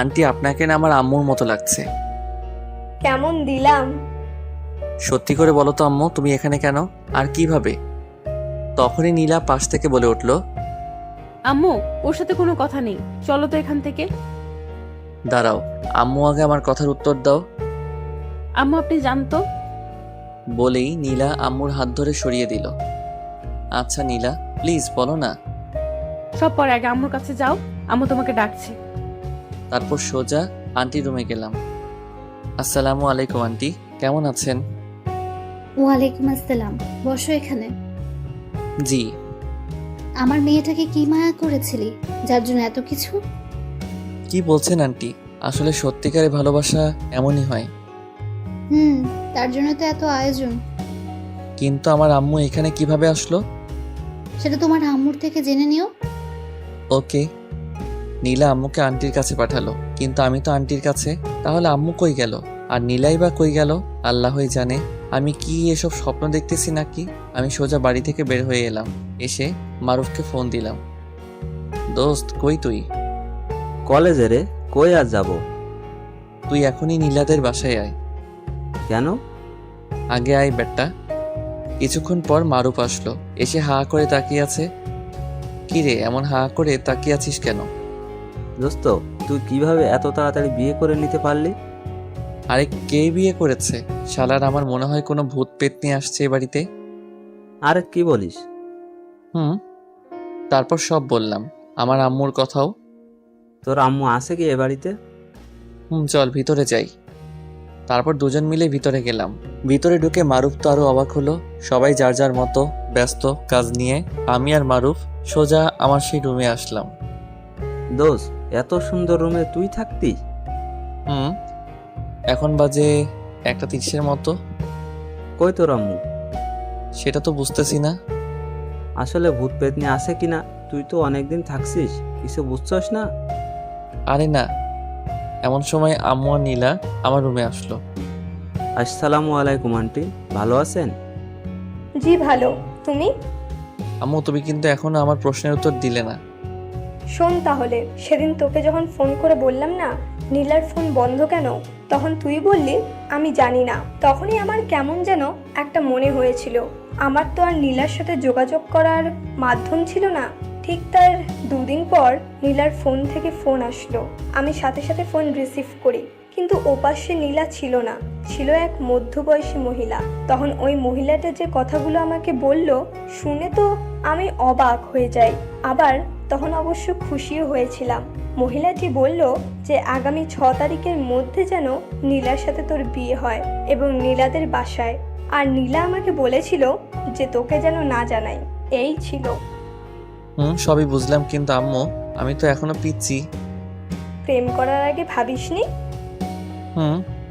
আন্টি, আপনাকে না আমার আম্মুর মতো লাগছে। কেমন দিলাম? সত্যি করে বলো তো আম্মু, তুমি এখানে কেন আর কিভাবে? তখনই নীলা পাশ থেকে বলে উঠল, আম্মু, ওর সাথে কোনো কথা নেই, চলো তো এখান থেকে। দাঁড়াও, আম্মু আগে আমার কথার উত্তর দাও। আম্মু আপনি জানতো। বলেই নীলা আম্মুর হাত ধরে সরিয়ে দিল। আচ্ছা নীলা, প্লিজ বলো না। সব পরে, আগে আম্মুর কাছে যাও, আম্মু তোমাকে ডাকছে। তারপর সোজা আন্টি রুমে গেলাম। আসসালামু আলাইকুম আন্টি, কেমন আছেন? ওয়ালাইকুম আসসালাম। বসো এখানে। জি। আমার মেয়েটাকে কি মায়া করেছিলি যার জন্য এত কিছু? কি বলছেন আন্টি? আসলে সত্যিকারের ভালোবাসা এমনই হয়। তার জন্য তো এত আয়োজন। কিন্তু আমার আম্মু এখানে কিভাবে আসলো? সেটা তোমার আম্মুর থেকে জেনে নিও। ওকে। নীলা আম্মুকে আন্টির কাছে পাঠালো, কিন্তু আমি তো আন্টির কাছে। তাহলে আম্মু কই গেল? আর নীলাই বা কই গেল? আল্লাহই জানে। আমি কি এসব স্বপ্ন দেখতেছি নাকি? আমি সোজা বাড়ি থেকে বের হয়ে এলাম। এসে মারুফকে ফোন দিলাম। দোস্ত, কই তুই? কলেজে রে, কই আর যাব? তুই এখনই নীলাদের বাসায় আয়। কেন? আগে আয় বেটা। কিছুক্ষণ পর মারুফ আসলো। এসে হা করে তাকিয়ে আছে। কি রে, এমন হা করে তাকিয়ে আছিস কেন? দোস্ত, তুই কিভাবে এত তাড়াতাড়ি বিয়ে করে নিতে পারলি? আরে কে বিয়ে করেছে? শালার, আমার মনে হয় কোনো ভূত পেত নিয়ে আসছে এ বাড়িতে। আরে কি বলিস? হুম, তারপর সব বললাম, আমার আম্মুর কথাও। তোর আম্মু আছে কি এ বাড়িতে? চল ভিতরে যাই। তারপর দুজন মিলে ভিতরে গেলাম। ভিতরে ঢুকে মারুফ তো আরো অবাক হলো। সবাই যার যার মতো ব্যস্ত কাজ নিয়ে। আমি আর মারুফ সোজা আমার সেই রুমে আসলাম। দোষ, এত সুন্দর রুমে তুই থাকতি? হুম, এখন বাজে 1:30 মতো। কই তোর আম্মু? সেটা তো বুঝতেছি না। আসলে ভূত পেতনি আছে কিনা, তুই তো অনেকদিন থাকছিস, কিছু বুঝছস না? আরে না, এমন সময় আম্মু আর নীলা আমার রুমে আসলো। আসসালামু আলাইকুম আন্টি, ভালো আছেন? জি ভালো, তুমি? আম্মু, তুমি কিন্তু এখনো আমার প্রশ্নের উত্তর দিলে না। শোন তাহলে, সেদিন তোকে যখন ফোন করে বললাম না নীলার ফোন বন্ধ কেন, তখন তুই বললি আমি জানি না। তখনই আমার কেমন যেন একটা মনে হয়েছিল। আমার তো আর নীলার সাথে যোগাযোগ করার মাধ্যম ছিল না। ঠিক তার 2 দিন পর নীলার ফোন থেকে ফোন আসলো। আমি সাথে সাথে ফোন রিসিভ করি, কিন্তু ওপাশে নীলা ছিল না, ছিল এক মধ্যবয়সী মহিলা। তখন ওই মহিলাটা যে কথাগুলো আমাকে বলল, শুনে তো আমি অবাক হয়ে যাই, আবার তখন অবশ্য খুশিও হয়েছিলাম। মহিলাটি বলল যে আগামী 6 তারিখের মধ্যে যেন নীলার সাথে তোর বিয়ে হয় এবং নীলাদের বাসায়। আর নীলা আমাকে বলেছিল যে তোকে যেন না জানাই। এই ছিল। সবই বুঝলাম, কিন্তু আম্মু আমি তো এখনো পিচ্ছি। প্রেম করার আগে ভাবিসনি?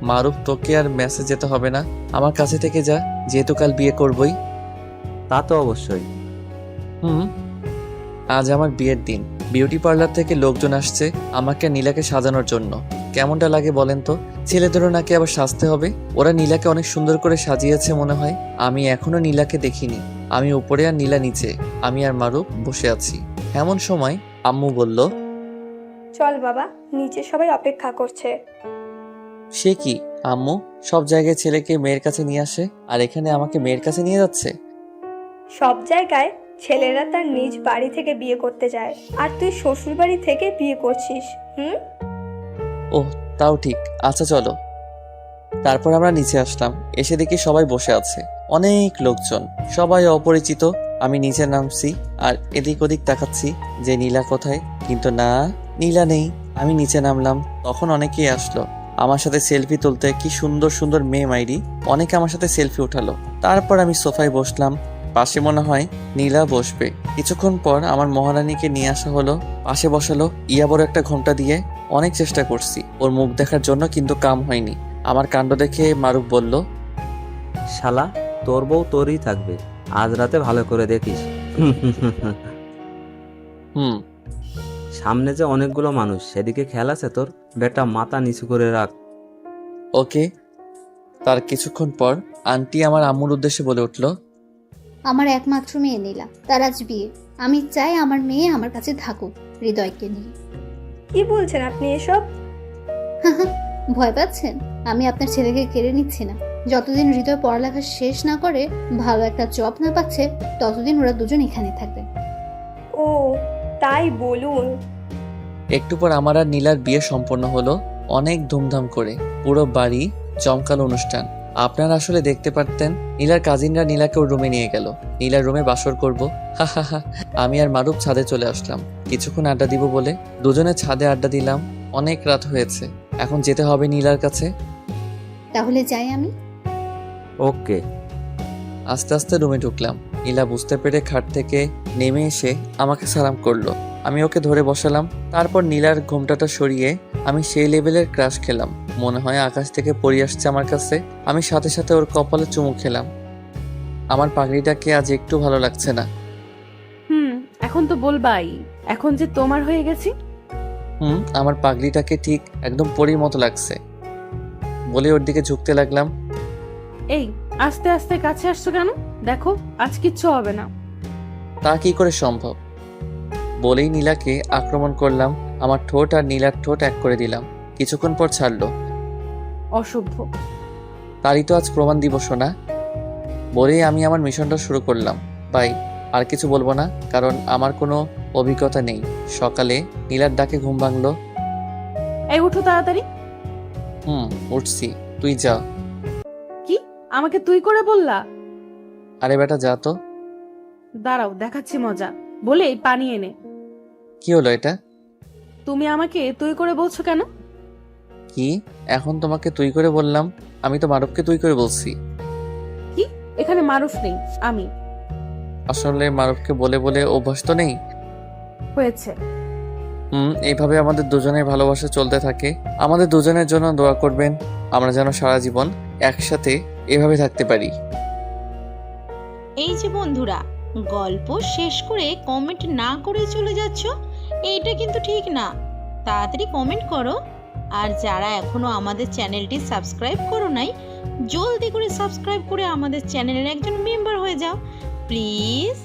মারুফ, তোকে আর মেসেজ যেতে হবে না, আমার কাছে থেকে যা, যেহেতু কাল বিয়ে করবই। তা তো অবশ্যই। আজ আমার বিয়ের দিন। বিউটি পার্লার থেকে লোকজন আসছে আমাকে নীলাকে সাজানোর জন্য। কেমনটা লাগে বলেন তো? ছেলেদেরও নাকি আবার সাজতে হবে। ওরা নীলাকে অনেক সুন্দর করে সাজিয়েছে মনে হয়। আমি এখনো নীলাকে দেখিনি। আমি উপরে আর নীলা নিচে, আমি আর মারুফ বসে আছি। এমন সময় আম্মু বলল, চল বাবা, নিচে সবাই অপেক্ষা করছে। সে কি আম্মু, সব জায়গায় ছেলেকে মেয়ের কাছে নিয়ে আসে, আর এখানে আমাকে মেয়ের কাছে নিয়ে যাচ্ছে? সব জায়গায় ছেলেরা তার নিজ বাড়ি থেকে বিয়ে করতে যায়, আর তুই শ্বশুর বাড়ি থেকে বিয়ে করছিস। ওহ, তাও ঠিক, আচ্ছা চলো। তারপর আমরা নিচে আসলাম। এসে দেখি সবাই বসে আছে, অনেক লোকজন, সবাই অপরিচিত। আমি নিচে নামছি আর এদিক ওদিক তাকাচ্ছি যে নীলা কোথায়, কিন্তু না, নীলা নেই। আমি নিচে নামলাম, তখন অনেকেই আসলো আমার সাথে সেলফি তুলতে। কি সুন্দর সুন্দর মেয়ে মাইরি, অনেকে আমার সাথে সেলফি উঠালো। তারপর আমি সোফায় বসলাম, পাশে মনে হয় নীলা বসবে। কিছুক্ষণ পর আমার মহারানীকে নিয়ে আসা হলো, পাশে বসালো। ইয়া বড় একটা ঘোমটা দিয়ে অনেক চেষ্টা করছি ওর মুখ দেখার জন্য, কিন্তু কাম হয়নি। আমার কাণ্ড দেখে মারুফ বলল, শালা, তোর বউ তোরই থাকবে, আজ রাতে ভালো করে দেখিস। সামনে যে অনেকগুলো মানুষ, সেদিকে খেয়াল আছে তোর? বেটা, মাথা নিচু করে রাখ। ওকে। তার কিছুক্ষণ পর আন্টি আমার আম্মুর উদ্দেশ্যে বলে উঠল, আমার একমাত্র মেয়ে নীলা, তার আজ বিয়ে। আমি চাই আমার মেয়ে আমার কাছে থাকুক হৃদয়কে নিয়ে। কি বলছেন আপনি এসব? ভয় পাচ্ছেন? আমি আপনার ছেলেকে কেড়ে নিচ্ছি না। যতদিন হৃদয় পড়ালেখা শেষ না করে, ভালো একটা জব না পাচ্ছে, ততদিন ওরা দুজন এখানে থাকবে। ও তাই বলুন। একটু পর আমার আর নীলার বিয়ে সম্পন্ন হলো, অনেক ধুমধাম করে। পুরো বাড়ি জমকালো অনুষ্ঠান। আপনারা আসলে দেখতে পারতেন। নীলার কাজিনরা নীলাকে ওর রুমে নিয়ে গেল, নীলার রুমে বাসর করব। হা হা হা। আমি আর মারুফ ছাদে চলে আসলাম কিছুক্ষণ আড্ডা দিব বলে। দুজনে ছাদে আড্ডা দিলাম। অনেক রাত হয়েছে, এখন যেতে হবে নীলার কাছে। তাহলে যাই আমি। ওকে। আস্তে আস্তে রুমে ঢুকলাম। নীলা বুঝতে পেরে খাট থেকে নেমে এসে আমাকে সালাম করলো। আমি ওকে ধরে বসালাম। তারপর নীলার ঘোমটাটা সরিয়ে আমি সেই লেভেলের ক্রাশ খেলাম, মনে হয় আকাশ থেকে পড়ে আসছে আমার কাছে। আমি সাথে সাথে ওর কপালে চুমু খেলাম। আমার পাগড়িটাকে আজ একটু ভালো লাগছে না। এখন তো বলবাই, এখন যে তোমার হয়ে গেছি। আমার পাগড়িটাকে ঠিক একদম পরীর মতো লাগছে বলে ওর দিকে ঝুঁকতে লাগলাম। এই, আস্তে আস্তে কাছে আসছো কেন? দেখো, আজ কিচ্ছু হবে না। তা কি করে সম্ভব? বলেই নীলাকে আক্রমণ করলাম। আমার ঠোঁট আর নীলার ঠোঁট এক করে দিলাম। কিছুক্ষণ পর ছাড়লো। অসভ্য। তারই তো আজ প্রমাণ দিব শোনা। বলেই আমি আমার মিশনটা শুরু করলাম। বাই, আর কিছু বলবো না, কারণ আমার কোনো অভিজ্ঞতা নেই। সকালে নীলার ডাকে ঘুম ভাঙলো। এই উঠো তাড়াতাড়ি। উঠছি, তুই যা। কি? আমাকে তুই করে বললা? আরে বেটা যা তো। দাঁড়াও দেখাচ্ছি মজা বলেই পানি এনে। কি হলো এটা? তুমি আমাকে তুই করে বলছো কেন? কি এখন তোমাকে তুই করে বললাম? আমি তো মারুফকে তুই করে বলছি। কি? এখানে মারুফ নেই, আমি। আসলে মারুফকে বলে বলে অভ্যাস তো নেই। হয়েছে। এইভাবে আমাদের দুজনের ভালোবাসা চলতে থাকে। আমাদের দুজনের জন্য দোয়া করবেন, আমরা যেন সারা জীবন একসাথে এভাবে থাকতে পারি। এই যে বন্ধুরা, গল্প শেষ করে কমেন্ট না করে চলে যাচ্ছ, এইটা কিন্তু ঠিক না। তাড়াতাড়ি কমেন্ট করো। আর যারা এখনো আমাদের চ্যানেলটি সাবস্ক্রাইব করো নাই, জলদি করে সাবস্ক্রাইব করে আমাদের চ্যানেলের একজন মেম্বার হয়ে যাও প্লিজ।